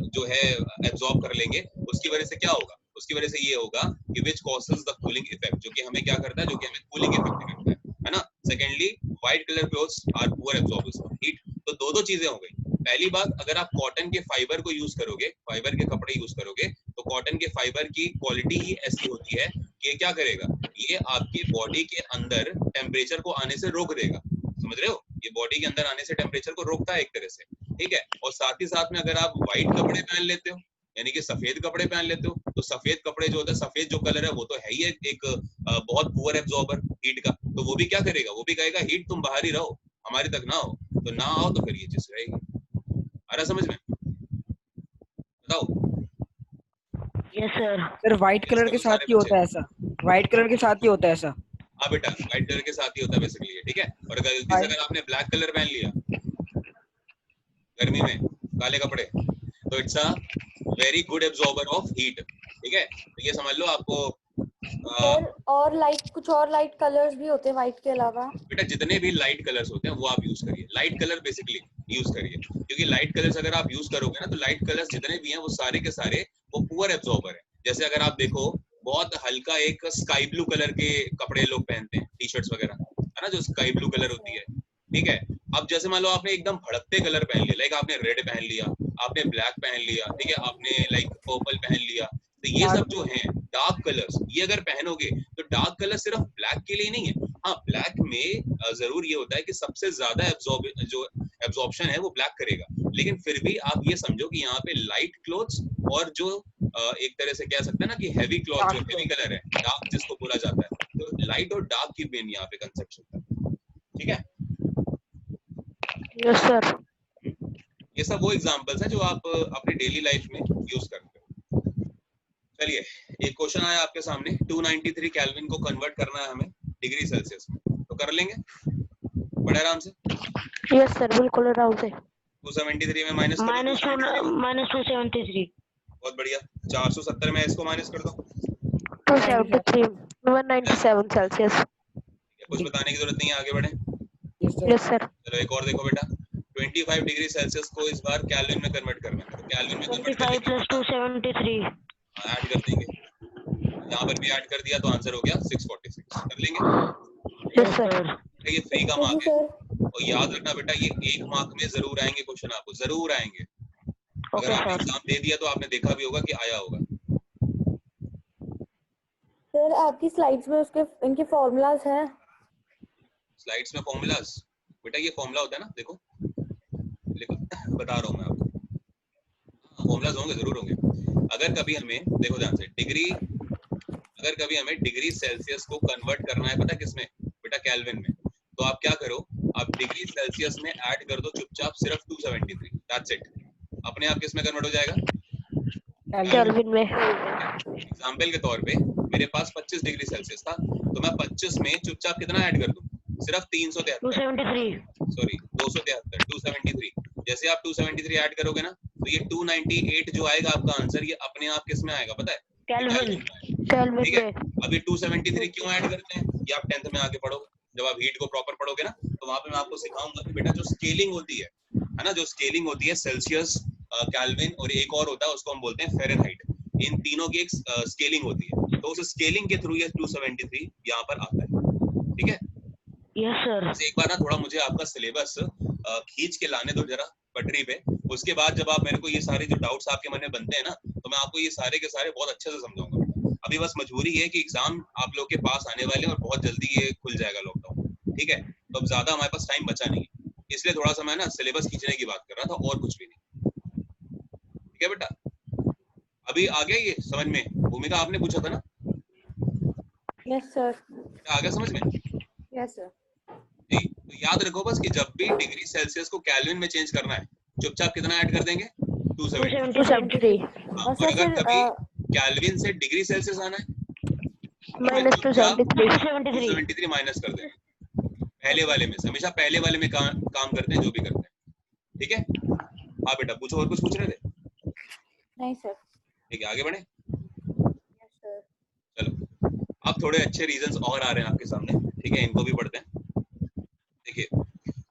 जो है एब्जॉर्ब कर लेंगे। उसकी वजह से क्या होगा, उसकी वजह से ये होगा कि which causes the cooling effect, जो कि हमें क्या करता है, जो कि हमें कूलिंग इफेक्ट करता है ना? Secondly white colour clothes are poor absorbers of heat. तो दो चीजें हो गई। पहली बात, अगर आप कॉटन के फाइबर को यूज करोगे, फाइबर के कपड़े यूज करोगे, तो कॉटन के फाइबर की क्वालिटी ही ऐसी होती है कि ये क्या करेगा, ये आपकी बॉडी के अंदर टेम्परेचर को आने से रोक देगा। समझ रहे हो, ये बॉडी के अंदर आने से टेम्परेचर को रोकता है एक तरह से। ठीक है, और साथ ही साथ में अगर आप व्हाइट कपड़े पहन लेते हो, यानी कि सफेद कपड़े पहन लेते हो, तो सफेद कपड़े जो होता है, सफेद जो कलर है वो तो है ही एक बहुत पुअर एब्जॉर्बर हीट का, तो वो भी क्या करेगा, वो भी कहेगा हीट तुम बाहर ही रहो, हमारे तक ना हो, तो ना आओ तो फिर ये चीज रहेगी। आ रहा समझ में? बताओ। Yes sir. Sir white colour के साथ ही होता है ऐसा, व्हाइट कलर के साथ ही होता है ऐसा। हाँ बेटा, व्हाइट कलर के साथ ही होता है बेसिकली, ठीक है। और अगर गलती से अगर आपने ब्लैक कलर पहन लिया गर्मी में, काले कपड़े, तो it's a very good absorber of heat. ठीक है, तो ये समझ लो आपको। और लाइट, कुछ और लाइट कलर्स भी होते हैं व्हाइट के अलावा? बेटा जितने भी लाइट कलर्स होते हैं वो आप यूज करिए, लाइट कलर बेसिकली यूज करिए, क्योंकि लाइट कलर्स अगर आप यूज करोगे ना, तो लाइट कलर्स जितने भी हैं वो सारे के सारे वो पुअर एब्जॉर्बर है। जैसे अगर आप देखो, बहुत हल्का एक स्काई ब्लू कलर के कपड़े लोग पहनते हैं, टी शर्ट्स वगैरह, है ना, जो स्काई ब्लू कलर होती है। ठीक है, अब जैसे मान लो आपने एकदम भड़कते कलर पहन लिया, लाइक आपने रेड पहन लिया, आपने ब्लैक पहन लिया, ठीक है, आपने लाइक पर्पल पहन लिया, तो ये सब जो हैं डार्क कलर्स, ये अगर पहनोगे तो डार्क कलर सिर्फ ब्लैक के लिए नहीं है। हाँ, ब्लैक में जरूर ये होता है कि सबसे ज्यादा एब्जॉर्प्शन है वो ब्लैक करेगा, लेकिन फिर भी आप ये समझो कि यहाँ पे लाइट क्लोथ्स और जो एक तरह से कह सकते हैं ना कि हैवी क्लॉथ, जो हैवी कलर है, डार्क जिसको बोला जाता है, तो लाइट और डार्क की मेन यहाँ पे कंसेप्ट होता है। ठीक है, यस सर। ये सब वो एग्जांपल्स हैं जो आप अपनी डेली लाइफ में यूज करते हो। चलिए, एक क्वेश्चन आया आपके सामने, 293 केल्विन को कन्वर्ट करना है हमें। डिग्री सेल्सियस में, तो कर लेंगे बड़े आराम से। यस सर, बिल्कुल आराम से। 273 में माइनस कर दो, -273। बहुत बढ़िया। 470 में इसको माइनस कर दो, 273 197 सेल्सियस। कुछ बताने की जरूरत नहीं है, आगे बढ़े। Yes sir. चलो एक और देखो बेटा, 25 डिग्री सेल्सियस को इस बार केल्विन में कन्वर्ट करना है, तो केल्विन में कन्वर्ट 25 + 273। ऐड कर देंगे, यहाँ पर भी ऐड कर दिया तो आंसर हो गया 646। कर लेंगे, यस सर। ये फ्री का मार्क है, सर और याद रखना बेटा ये 1 मार्क में जरूर आएंगे क्वेश्चन, आपको जरूर आएंगे। अगर ओके आपने सर। एग्जाम दे दिया तो आपने देखा भी होगा कि आया होगा। सर आपकी स्लाइड्स में उसके इनके फॉर्मूलाज हैं। स्लाइड्स में फॉर्मूलाज, बेटा ये फॉर्मूला होता है ना, देखो लिखो, बता रहा हूँ मैं आपको, फॉर्मूलाज होंगे, जरूर होंगे। अगर कभी हमें, देखो ध्यान से, अगर कभी हमें डिग्री सेल्सियस को कन्वर्ट करना है, पता किसमें बेटा, केल्विन में, तो आप क्या करो, आप डिग्री सेल्सियस में ऐड कर दो चुपचाप सिर्फ 273, दैट्स इट। अपने आप किसमें कन्वर्ट हो जाएगा, केल्विन में। एग्जाम्पल के तौर पे मेरे पास 25 डिग्री सेल्सियस था, तो मैं 25 में चुपचाप कितना ऐड कर दूं, सिर्फ 273। 273। जैसे आप 273 ऐड करोगे ना, तो ये 298 जो आएगा आपका आंसर, ये अपने आप किस में आएगा पता है, केल्विन ठीक है। में। अभी 273 क्यों ऐड करते हैं, ये आप 10th में आगे पढ़ोगे, जब आप हीट को प्रॉपर पढ़ोगे ना, तो वहां पे मैं आपको सिखाऊंगा कि बेटा जो स्केलिंग होती है ना, जो स्केलिंग होती है सेल्सियस, केल्विन और एक और होता है उसको हम बोलते हैं फ़ारेनहाइट, इन तीनों की एक स्केलिंग होती है, तो उस स्केलिंग के थ्रू ये 273 यहाँ पर आता है, ठीक है। Yes sir. एक बार ना थोड़ा मुझे आपका सिलेबस खींच के लाने दो जरा पटरी पे, उसके बाद जब आप मेरे को ये सारे जो डाउट्स आपके मन में बनते हैं ना, तो मैं आपको ये सारे के सारे बहुत अच्छे से समझाऊंगा। अभी बस मजबूरी है कि एग्जाम आप लोग के पास आने वाले हैं और बहुत जल्दी ये खुल जाएगा लॉकडाउन, ठीक है, तो अब ज्यादा हमारे पास टाइम बचा नहीं है, इसलिए थोड़ा सा मैं ना सिलेबस खींचने की बात कर रहा था, और कुछ भी नहीं, ठीक है बेटा। अभी आ गया ये समझ में, भूमिका आपने पूछा था ना, यस सर। आ गया समझ में, यस सर। जी। तो याद रखो बस कि जब भी डिग्री सेल्सियस को केल्विन में चेंज करना है, चुपचाप कितना ऐड कर देंगे, 273। और अगर कभी केल्विन से डिग्री सेल्सियस आना है, -273 माइनस कर देंगे, पहले वाले में, हमेशा पहले वाले में काम करते हैं जो भी करते हैं, ठीक है। हाँ बेटा पूछो, और कुछ पूछ रहे थे? नहीं सर। ठीक है, आगे बढ़े। Yes sir. चलो अब थोड़े अच्छे रीजंस और आ रहे हैं आपके सामने, ठीक है, इनको भी पढ़ते हैं। देखिए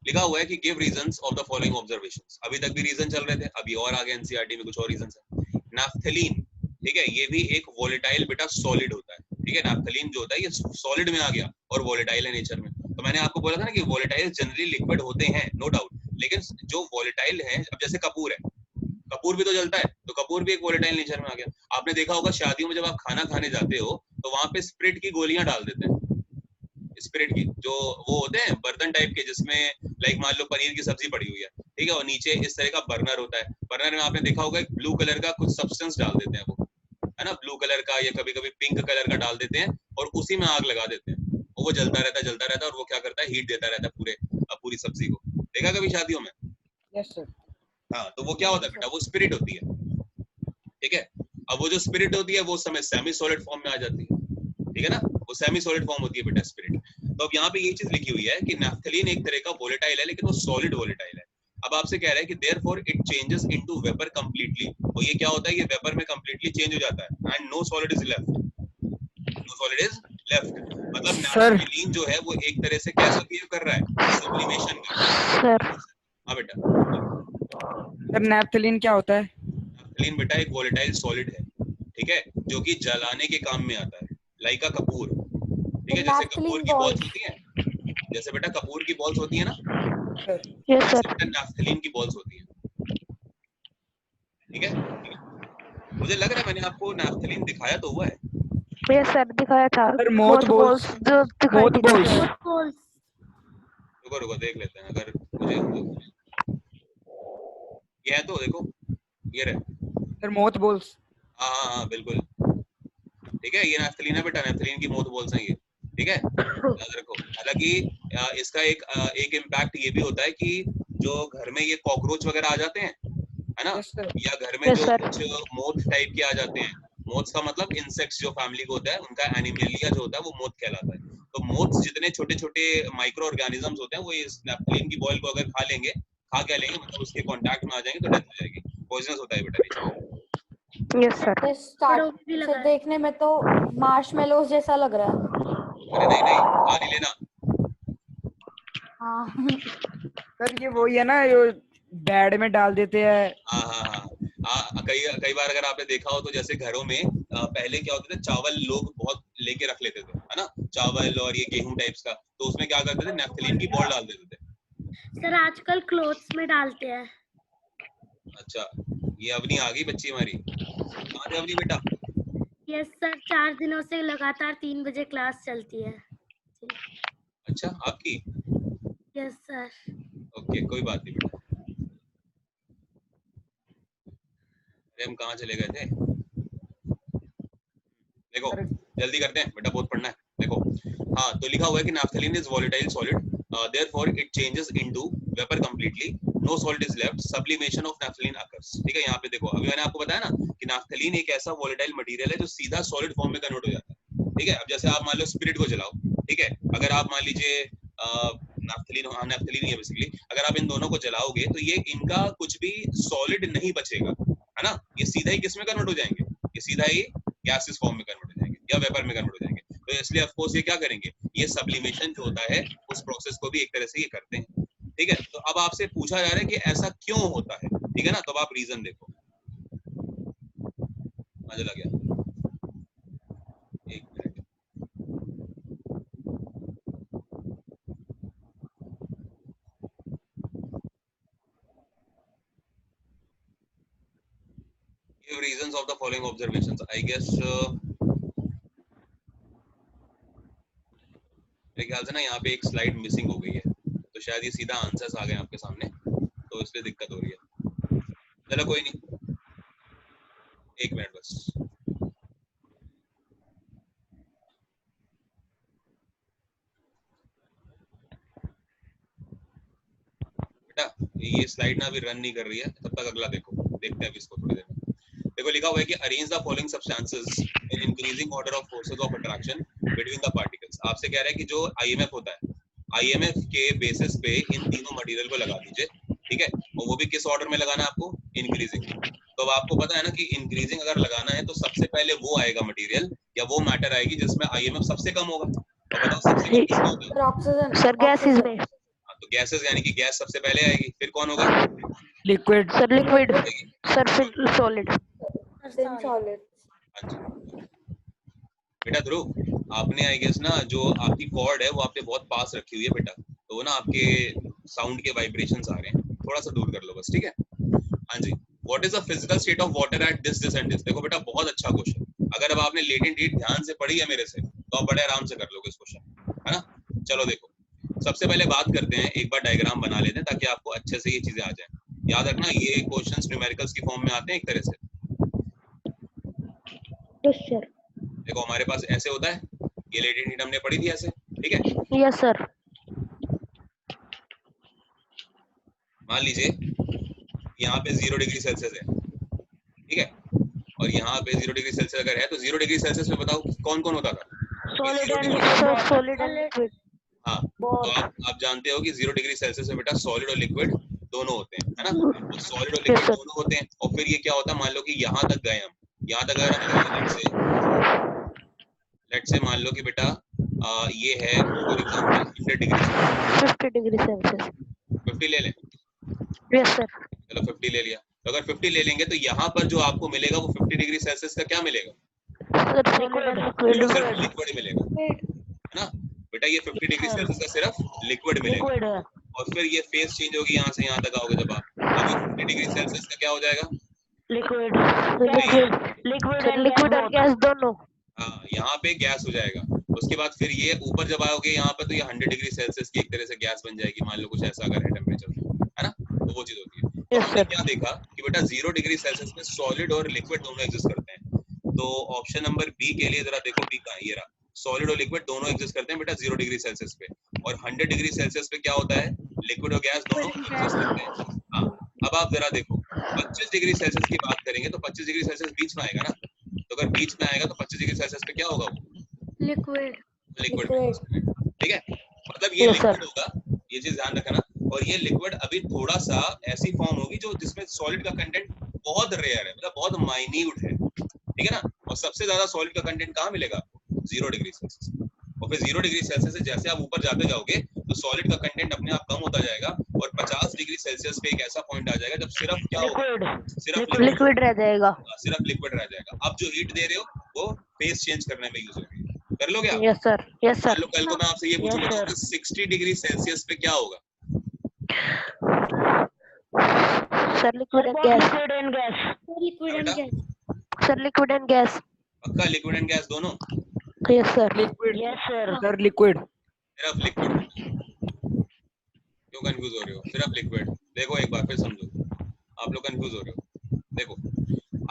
लिखा हुआ है कि give reasons of the following observations, अभी तक भी रीजन चल रहे थे, अभी और आगे एनसीईआरटी में कुछ और रीजंस है। नैफ्थलीन, ठीक है, ये भी एक वोलेटाइल बेटा सॉलिड होता है, ठीक है, नैफ्थलीन जो होता है ये सॉलिड में आ गया और वोलेटाइल है नेचर में। तो मैंने आपको बोला था ना कि वोलेटाइल जनरली लिक्विड होते हैं, नो डाउट, लेकिन जो वोलेटाइल है, अब जैसे कपूर है, कपूर भी तो जलता है, तो कपूर भी एक वोलेटाइल नेचर में आ गया। आपने देखा होगा शादियों में जब आप खाना खाने जाते हो तो वहां पे स्प्रिट की गोलियां डाल देते हैं, स्प्रिट की, जो वो होते हैं बर्तन टाइप के, जिसमें लाइक मान लो पनीर की सब्जी पड़ी हुई है, ठीक है, और नीचे इस तरह का बर्नर होता है, बर्नर में आपने देखा होगा एक ब्लू कलर का कुछ सब्सटेंस डाल देते हैं, वो है ना, ब्लू कलर का या कभी कभी पिंक कलर का डाल देते हैं, और उसी में आग लगा देते हैं, और वो जलता रहता है, और वो क्या करता है, हीट देता रहता है पूरी सब्जी को। देखा कभी शादियों में? Yes sir. हाँ, तो वो क्या होता है बेटा, वो स्पिरिट होती है, ठीक है। अब वो जो स्पिरिट होती है वो समय सेमी सॉलिड फॉर्म में आ जाती है, ठीक है ना, वो सेमी सॉलिड फॉर्म होती है बेटा स्पिरिट। तो अब यहाँ पे ये चीज लिखी हुई है कि नैफ्थलीन एक तरह का वोलेटाइल है, लेकिन वो सॉलिड वोलेटाइल है। अब आपसे कह रहा है कि therefore it changes into vapour completely, तो ये क्या होता है, ये वेपर में कंप्लीटली चेंज हो जाता है, and no solid is left, मतलब नैफ्थलीन जो है वो एक तरह से कैसा बिहेव कर रहा है, सब्लिमेशन कर रहा है। हाँ बेटा। सर नैफ्थलीन क्या होता है? नैफ्थलीन बेटा एक वोलेटाइल सॉलिड है, ठीक है, जो कि जलाने के काम में आता है, लाइक अ कपूर, ठीक है, जैसे कपूर की बॉल्स होती हैं, जैसे बेटा कपूर की बॉल्स होती है ना, यस सर। नैफ्थलीन की बॉल्स होती है, ठीक है। मुझे लग रहा है मैंने आपको नैफ्थलीन दिखाया तो हुआ है। यस सर, दिखाया था। सर मोथ बॉल्स जो दिखाई मोथ थी बॉल्स रुको देख लेते हैं, अगर मुझे ये है तो देखो, ये रहे सर मोथ बॉल्स। हाँ बिल्कुल, ठीक है, ये नैफ्थलीन है बेटा, नैफ्थलीन की मोथ बॉल्स हैं ये, ठीक है, याद रखो। हालांकि इसका एक इम्पैक्ट ये भी होता है कि जो घर में ये कॉकरोच वगैरह आ जाते हैं, है ना, या घर में जो कुछ मोथ टाइप के आ जाते हैं, मोथ्स का मतलब इंसेक्ट्स जो फैमिली को होता है, उनका एनिमलिया जो होता है वो मोथ कहलाता है, तो तो मोथ्स जितने छोटे छोटे माइक्रो ऑर्गेनिजम्स होते हैं वो इस नैप्थलीन की बॉयल को अगर खा क्या लेंगे मतलब उसके कांटेक्ट में आ जाएंगे तो डेथ हो जाएगी, पॉइजनस होता है बेटा नीचे। Yes sir. तो स्टार्ट से देखने में तो मार्शमेलोस जैसा लग रहा है। अरे नहीं नहीं खा नहीं लेना। हाँ सर ये वही है ना जो बैड में डाल देते हैं। हाँ कई बार अगर आपने देखा हो तो जैसे घरों में पहले क्या होता था, चावल लोग बहुत लेके रख लेते थे, है ना, चावल और ये गेहूं टाइप्स का, तो उसमें क्या करते थे, नैप्थलीन की बॉल डाल देते थे। सर आजकल क्लोथ्स में डालते हैं। अच्छा, ये अवनी आ गई बच्ची हमारी। कहाँ थे अवनी बेटा? यस सर, 4 दिनों से लगातार 3 बजे क्लास चलती है। अच्छा आपकी? Yes sir. ओके कोई बात नहीं बेटा। हम कहाँ चले गए थे? देखो जल्दी करते हैं बेटा, बहुत पढ़ना है। देखो हाँ, तो लिखा हुआ है कि naphthalene is volatile solid, therefore it changes into vapour completely, no salt is left, sublimation of naphthalene occurs. ठीक है, यहाँ पे देखो अभी मैंने आपको बताया ना कि नैप्थलीन एक ऐसा वोलेटाइल मटेरियल है जो सीधा सॉलिड फॉर्म में कन्वर्ट हो जाता है। ठीक है, अब जैसे आप मान लो स्पिरिट को जलाओ, ठीक है, अगर आप मान लीजिए नैप्थलीन ही है बेसिकली, अगर आप इन दोनों को जलाओगे तो ये इनका कुछ भी सॉलिड नहीं बचेगा, है ना, ये सीधा ही किस में कन्वर्ट हो जाएंगे, ये सीधा ही गैसेस फॉर्म में कन्वर्ट हो जाएंगे या वेपर में कन्वर्ट हो जाएंगे। तो इसलिए ऑफ कोर्स ये क्या करेंगे, ये सब्लिमेशन जो होता है उस प्रोसेस को भी एक तरह से ये करते हैं। ठीक है, तो अब आपसे पूछा जा रहा है कि ऐसा क्यों होता है, ठीक है ना, तो अब आप रीजन देखो। मजा लग गया, एक minute. Give reasons of the following observations. I guess मेरे ख्याल से ना यहाँ पे एक स्लाइड मिसिंग हो गई है, तो शायद ये सीधा आंसर्स आ गए आपके सामने, तो इसलिए दिक्कत हो रही है। चलो कोई नहीं, एक मिनट बस। बेटा ये स्लाइड ना अभी रन नहीं कर रही है, तब तक अगला देखो, देखते हैं अभी इसको थोड़ी देर में। देखो लिखा हुआ है कि arrange the following substances in increasing order of forces of attraction between the particles. आपसे कह रहा है कि जो आईएमएफ होता है, आईएमएफ के बेसिस पे इन तीनों मटेरियल को लगा दीजिए, ठीक है, और वो भी किस ऑर्डर में लगाना है आपको, इंक्रीजिंग। तो अब आपको पता है ना कि इंक्रीजिंग अगर लगाना है तो सबसे पहले वो आएगा मटेरियल या वो मैटर आएगी जिसमें आईएमएफ सबसे कम होगा। तो बताओ सबसे कम किसमें होगा? ऑक्सीजन। सर गैसेस में। तो गैसेस यानी कि गैस सबसे पहले आएगी, फिर कौन होगा? लिक्विड। Sir liquid. सर फिर सॉलिड। सॉलिड। बेटा ध्रुव, आपने आई गेस ना जो आपकी कॉर्ड है वो आपके बहुत पास रखी हुई है बेटा, तो वो ना आपके साउंड के वाइब्रेशंस आ रहे हैं, थोड़ा सा दूर कर लो बस, ठीक है। हाँ जी, what is the physical state of water at this and this? देखो बेटा बहुत अच्छा क्वेश्चन, अगर अब आपने लेटेंट हीट ध्यान से पढ़ी है मेरे से तो आप बड़े आराम से कर लोगे इस क्वेश्चन, है ना। चलो देखो, सबसे पहले बात करते हैं, एक बार डायग्राम बना लेते हैं ताकि आपको अच्छे से ये चीजें आ जाए। याद रखना ये क्वेश्चंस न्यूमेरिकल्स की फॉर्म में आते हैं एक तरह से। Yes sir. देखो हमारे पास ऐसे होता है, ये लेटेंट हीट हमने पढ़ी थी ऐसे, ठीक है। Yes sir. मान लीजिए यहाँ पे 0 डिग्री सेल्सियस है, ठीक है, और यहाँ पे 0 डिग्री सेल्सियस अगर है तो 0 डिग्री सेल्सियस में बताओ कौन कौन होता था? Solid and liquid. हाँ, तो आप जानते हो कि 0 डिग्री सेल्सियस में बेटा सॉलिड और लिक्विड दोनों होते हैं, है ना, तो सॉलिड और लिक्विड दोनों होते हैं। और फिर ये क्या होता है, मान लो कि यहाँ तक गए हम, यहाँ तक अगर हम लेट से मान लो कि बेटा ये है फॉर एग्जांपल 50 डिग्री सेल्सियस, 50 ले लें। Yes sir. चलो 50 ले लिया, तो अगर 50 ले लेंगे तो यहाँ पर जो आपको मिलेगा वो 50 डिग्री सेल्सियस का क्या मिलेगा? सिर्फ लिक्विड मिलेगा, है ना बेटा, ये 50 डिग्री सेल्सियस का सिर्फ लिक्विड मिलेगा। और फिर ये फेस चेंज होगी, यहाँ से यहाँ तक आओगे जब आप, अब 50 डिग्री सेल्सियस का क्या हो जाएगा? लिक्विड और गैस दोनों। हाँ, यहाँ पे गैस हो जाएगा। उसके बाद फिर ये ऊपर जब आओगे यहाँ पर तो ये 100 डिग्री सेल्सियस की एक तरह से गैस बन जाएगी, मान लो कुछ ऐसा अगर है टेम्परेचर, है ना, तो वो चीज होती है। तो हमने क्या देखा कि बेटा 0 डिग्री सेल्सियस में सॉलिड और लिक्विड दोनों एग्जिस्ट करते हैं। तो ऑप्शन नंबर बी के लिए जरा देखो, बी कहाँ है, ये रहा, सॉलिड और लिक्विड दोनों एग्जिस्ट करते हैं बेटा 0 डिग्री सेल्सियस पे। और 100 डिग्री सेल्सियस पे क्या होता है, लिक्विड और गैस दोनों एग्जिस्ट करते हैं। हाँ, अब आप जरा देखो 25 डिग्री सेल्सियस की बात करेंगे तो 25 डिग्री सेल्सियस बीच में आएगा ना, तो अगर बीच में आएगा तो 25 डिग्री सेल्सियस पे क्या होगा, वो लिक्विड। मतलब ये Yes, sir. लिक्विड होगा, ये चीज ध्यान रखना। और ये लिक्विड अभी थोड़ा सा ऐसी फॉर्म होगी जो जिसमें सॉलिड का कंटेंट बहुत रेयर है, मतलब बहुत माइन्यूट है, ठीक है ना। और सबसे ज्यादा सॉलिड का कंटेंट कहाँ मिलेगा आपको? 0 डिग्री सेल्सियस। और फिर 0 डिग्री सेल्सियस से जैसे आप ऊपर जाते जाओगे तो सॉलिड का कंटेंट अपने आप कम होता जाएगा और 50 डिग्री सेल्सियस पे एक ऐसा पॉइंट आ जाएगा जब सिर्फ क्या होगा? Liquid. सिर्फ Liquid रह जाएगा. सिर्फ लिक्विड रह जाएगा। अब जो हीट दे रहे हो वो फेस चेंज करने में यूज होगी। कर लोगे आप? Yes, sir. Yes, sir. मान लो कल को मैं आपसे ये पूछूंगा Yes, sir. कि 60 डिग्री सेल्सियस पे क्या होगा? Sir, liquid and gas. Liquid and बेटा? gas. Sir, liquid and gas. पक्का लिक्विड एंड गैस दोनों? Yes, sir. Liquid Yes, sir. Sir liquid सिर्फ लिक्विड? क्यों कंफ्यूज हो रहे हो? सिर्फ लिक्विड। देखो एक बार फिर समझो, आप लोग कंफ्यूज हो रहे हो। देखो,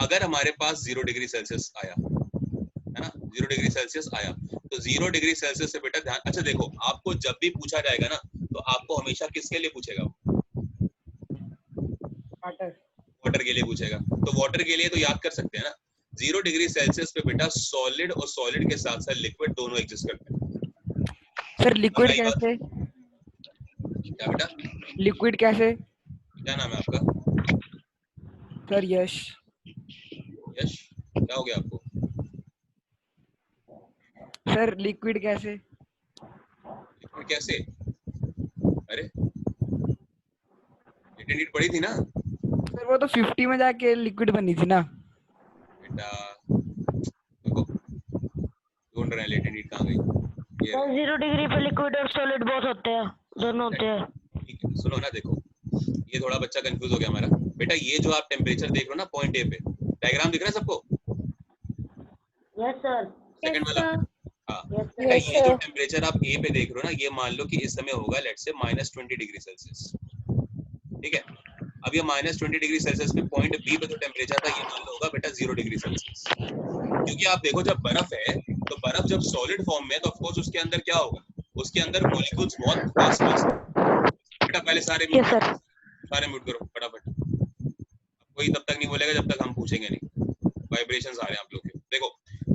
अगर हमारे पास 0 डिग्री सेल्सियस आया है ना, 0 डिग्री सेल्सियस आया तो 0 डिग्री सेल्सियस से बेटा ध्यान, अच्छा देखो आपको जब भी पूछा जाएगा ना तो आपको हमेशा किसके लिए पूछेगा? वाटर वाटर के लिए पूछेगा। तो वाटर के लिए तो याद कर सकते हैं ना, 0 डिग्री सेल्सियस पे बेटा सॉलिड और सॉलिड के साथ साथ लिक्विड दोनों एग्जिस्ट करते हैं। सर लिक्विड बताइए बात। कैसे? क्या बेटा? लिक्विड कैसे? क्या नाम है आपका? सर यश। यश, क्या हो गया आपको? सर लिक्विड कैसे? लिक्विड कैसे? अरे लिक्विड पड़ी थी ना सर वो तो 50 में जाके लिक्विड बनी थी ना। बेटा। देखो ढूंढ रहे हैं लेटेंट हीट कहाँ गई। ये 0 डिग्री पे लिक्विड और सॉलिड बहुत होते हैं, दोनों होते हैं. ठीक है, सुनो ना, देखो ये थोड़ा बच्चा कंफ्यूज हो गया हमारा। बेटा ये जो आप टेम्परेचर देख रहे हो ना पॉइंट ए पे, डायग्राम दिख रहा है सबको? Yes, sir. सेकंड वाला? हाँ। Yes, बेटा Yes, ये जो sir. टेम्परेचर आप ए पे देख रहे हो ना, ये मान लो कि इस समय होगा लेट्स से -20 डिग्री सेल्सियस, ठीक है। अब ये -20 डिग्री सेल्सियस पे पॉइंट बी पे जो टेम्परेचर था ये मान लो होगा बेटा 0 डिग्री सेल्सियस। क्योंकि आप देखो जब बर्फ है तो बर्फ जब सॉलिड फॉर्म में है तो ऑफ कोर्स उसके अंदर क्या होगा? उसके अंदर मॉलिक्यूल्स बहुत फास्ट बेटा पहले सारे Yes, sir. म्यूट करो फटाफट। कोई तब तक नहीं बोलेगा जब तक हम पूछेंगे नहीं। वाइब्रेशंस आ रहे हैं आप लोग के। देखो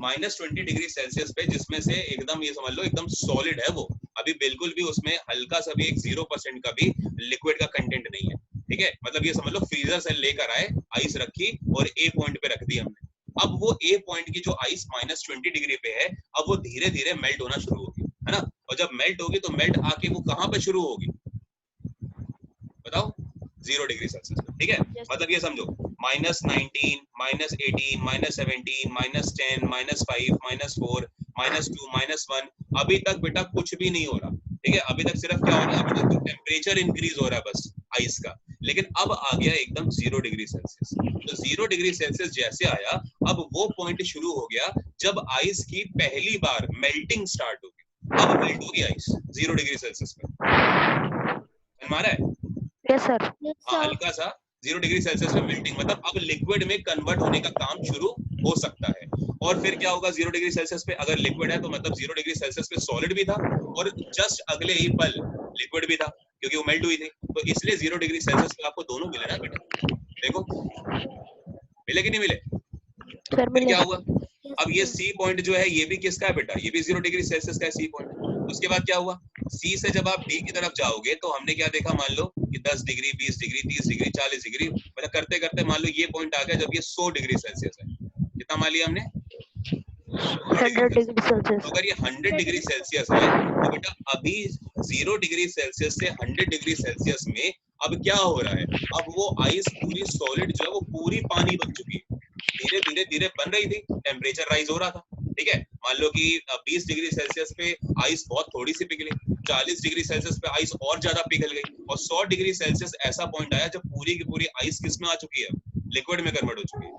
-20 डिग्री सेल्सियस पे जिसमें से एकदम ये समझ लो एकदम सॉलिड है वो, अभी बिल्कुल भी उसमें हल्का सा भी एक 0% का भी लिक्विड का कंटेंट नहीं है, ठीक है। मतलब ये समझ लो फ्रीजर से लेकर आए, आइस रखी और ए पॉइंट पे रख दी हमने। अब वो ए पॉइंट की जो आइस -20 डिग्री पे है अब वो धीरे धीरे मेल्ट होना शुरू होगी, है ना। और जब मेल्ट होगी तो मेल्ट आके वो कहाँ पे शुरू होगी बताओ? 0 डिग्री सेल्सियस पे, ठीक है। मतलब ये समझो -19, -18, -17, -10, -5, -4, -2, -1 अभी तक बेटा कुछ भी नहीं हो रहा, ठीक है। अभी तक सिर्फ क्या हो रहा है? अभी तक तो टेम्परेचर इंक्रीज हो रहा है बस आइस का, लेकिन अब आ गया एकदम 0 डिग्री सेल्सियस। तो 0 डिग्री सेल्सियस जैसे आया अब वो पॉइंट शुरू हो गया जब आइस की पहली बार मेल्टिंग स्टार्ट होगी। अब मेल्ट होगी आइस 0 डिग्री सेल्सियस पे, हमारा है। Yes, sir. हाँ, हल्का सा 0 डिग्री सेल्सियस में मेल्टिंग, मतलब अब लिक्विड में कन्वर्ट होने का काम शुरू हो सकता है। और फिर क्या होगा 0 डिग्री सेल्सियस पे? अगर लिक्विड है तो मतलब 0 डिग्री सेल्सियस पे सॉलिड भी था और जस्ट अगले ही पल लिक्विड भी था क्योंकि वो मेल्ट हुई थी। तो इसलिए 0 डिग्री सेल्सियस पे आपको दोनों मिले ना बेटा। देखो मिले कि नहीं मिले? Sir, फिर मिले. क्या हुआ? अब ये सी पॉइंट जो है ये भी किसका है बेटा? ये भी 0 डिग्री सेल्सियस का है सी पॉइंट। उसके बाद क्या हुआ? सी से जब आप डी की तरफ जाओगे तो हमने क्या देखा? मान लो कि 10 डिग्री, 20 डिग्री, 30 डिग्री, 40 डिग्री, मतलब करते करते मान लो ये पॉइंट आ गया जब ये 100 डिग्री सेल्सियस है। कितना मान लिया हमने? 100 डिग्री सेल्सियस. तो अगर ये 100 डिग्री सेल्सियस है तो बेटा अभी 0 डिग्री सेल्सियस से 100 डिग्री सेल्सियस में अब क्या हो रहा है? अब वो आइस पूरी सॉलिड जो है वो पूरी पानी बन चुकी है। धीरे धीरे धीरे बन रही थी, टेम्परेचर राइज हो रहा था, ठीक है। मान लो कि 20 डिग्री सेल्सियस पे आइस बहुत थोड़ी सी पिघली, 40 डिग्री सेल्सियस पे आइस और ज्यादा पिघल गई और 100 डिग्री सेल्सियस ऐसा पॉइंट आया जब पूरी की पूरी आइस किस में आ चुकी है? लिक्विड में कन्वर्ट हो चुकी है।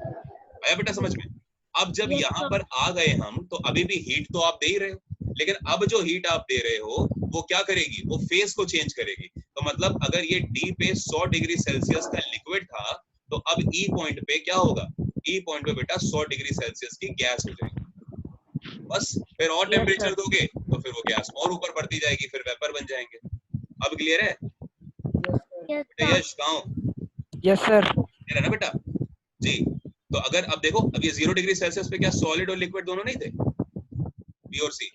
आया बेटा समझ में? अब जब यहाँ पर आ गए हम तो अभी भी हीट तो आप दे ही रहे हो, लेकिन अब जो हीट आप दे रहे हो वो क्या करेगी? वो फेस को चेंज करेगी। तो मतलब अगर ये डी पे 100 डिग्री सेल्सियस का लिक्विड था तो अब ई पॉइंट पे क्या होगा? ई पॉइंट पे बेटा 100 डिग्री सेल्सियस की गैस हो जाएगी। बस फिर और टेम्परेचर दोगे तो फिर वो गैस और ऊपर बढ़ती जाएगी, फिर वेपर बन जाएंगे। अब क्लियर है? यश कहाँ हो? Yes sir. क्लियर है ना बेटा जी? तो अगर अब देखो अब ये 0 डिग्री सेल्सियस पे क्या सॉलिड और लिक्विड दोनों नहीं थे? बी और सी।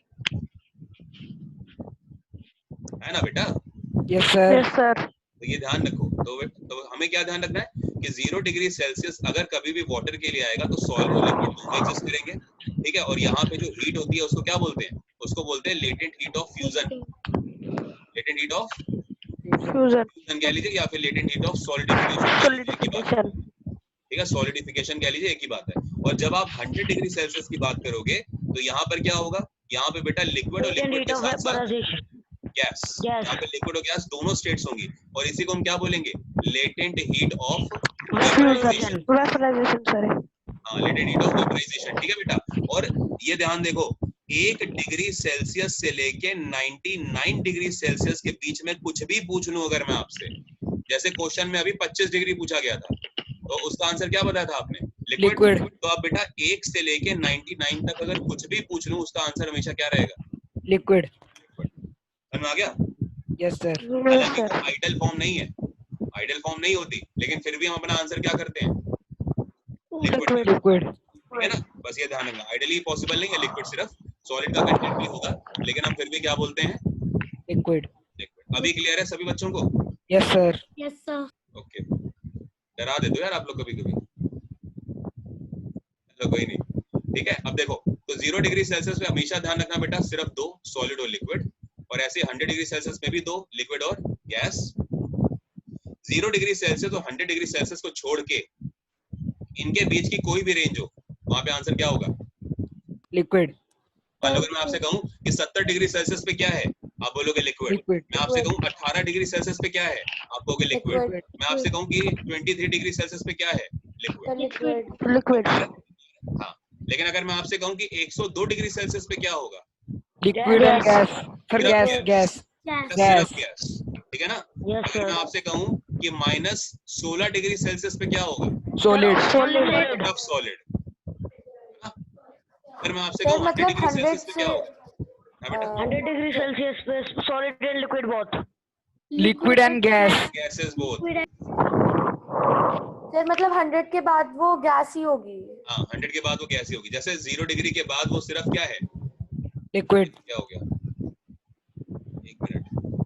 है ना बेटा? Yes sir. Yes sir. तो ये ध्यान रखो। तो हमें क्या ध्यान रखना है कि 0 डिग्री सेल्सियस अगर कभी भी वाटर के लिए आएगा तो सॉलिड और लिक्विड दोनों एग्जिस्ट करेंगे, ठीक है। और यहाँ पे जो हीट होती है उसको क्या बोलते हैं? उसको बोलते हैं latent heat of fusion. Latent heat of fusion कह लीजिए, या फिर लेटेंट हीट ऑफ सॉलिडिफिकेशन, ठीक है। सॉलिडिफिकेशन कह लीजिए, एक ही बात है। और जब आप 100 डिग्री सेल्सियस की बात करोगे तो यहाँ पर क्या होगा? यहाँ पे बेटा लिक्विड और लिक्विड के साथ साथ गैस, यहाँ पे लिक्विड और गैस दोनों स्टेट्स होंगी, और इसी को हम क्या बोलेंगे? Latent heat of vaporisation. Sir. हाँ, लेटेंट हीट ऑफ वेपराइजेशन, ठीक है बेटा। और ये ध्यान देखो, 1 डिग्री सेल्सियस से लेके 99 डिग्री सेल्सियस के बीच में कुछ भी पूछ लूं अगर मैं आपसे, जैसे क्वेश्चन में अभी 25 डिग्री पूछा गया था, तो उसका आंसर क्या बताया था आपने? लिक्विड। तो आप बेटा 1 से लेके 99 तक अगर कुछ भी पूछ लूं उसका आंसर हमेशा क्या रहेगा? लिक्विड। समझ में आ गया? Yes sir. हालांकि आइडल फॉर्म नहीं है, आइडल फॉर्म नहीं होती, लेकिन फिर भी हम अपना आंसर क्या करते हैं? Liquid, liquid. ठीक है ना? बस ये ध्यान रखना, आइडली पॉसिबल नहीं है लिक्विड, सिर्फ सॉलिड का कंटेंट भी होगा, लेकिन हम फिर भी क्या बोलते हैं? लिक्विड। लिक्विड। अभी क्लियर है सभी बच्चों को? Yes sir. Yes sir. Okay. डरा देते हो यार आप लोग कभी कभी। चलो कोई नहीं, ठीक है। अब देखो, तो 0 डिग्री सेल्सियस में हमेशा ध्यान रखना बेटा, सिर्फ 2, सॉलिड और लिक्विड। और ऐसे 100 डिग्री सेल्सियस में भी 2, लिक्विड और गैस। 0 डिग्री सेल्सियस और 100 डिग्री सेल्सियस को छोड़ के इनके बीच की कोई भी रेंज हो, वहां पे आंसर क्या होगा? लिक्विड। मान लो अगर मैं आपसे कहूं कि 70 डिग्री सेल्सियस पे क्या है, आप बोलोगे लिक्विड। लिक्विड। मैं आपसे कहूं 18 डिग्री सेल्सियस पे क्या है, आप कहोगे लिक्विड। लिक्विड। मैं आपसे कहूं कि 23 डिग्री सेल्सियस पे क्या है, लिक्विड। लिक्विड। हाँ, लेकिन अगर मैं आपसे कहूं कि 102 डिग्री सेल्सियस पे क्या होगा? Liquid and gas. सर सिर्फ गैस। गैस। सिर्फ गैस, ठीक है ना? यस अगर मैं सर। आपसे कहूं कि -16 डिग्री सेल्सियस पे क्या होगा? सॉलिड। सॉलिड। Tough solid. अगर मैं आपसे सर कहूं 100 मतलब डिग्री 100 सेल्सियस पे से क्या होगा? हाँ बेटा, 100 डिग्री सेल्सियस पे solid and liquid both. Liquid and gas. Gases both. Sir मतलब 100 के बाद वो गैस ही होगी। हाँ, 100 के बाद वो गैस ही होगी। जैसे 0 डिग्री के बाद वो सिर्फ क्या है? लिक्विड। क्या हो गया?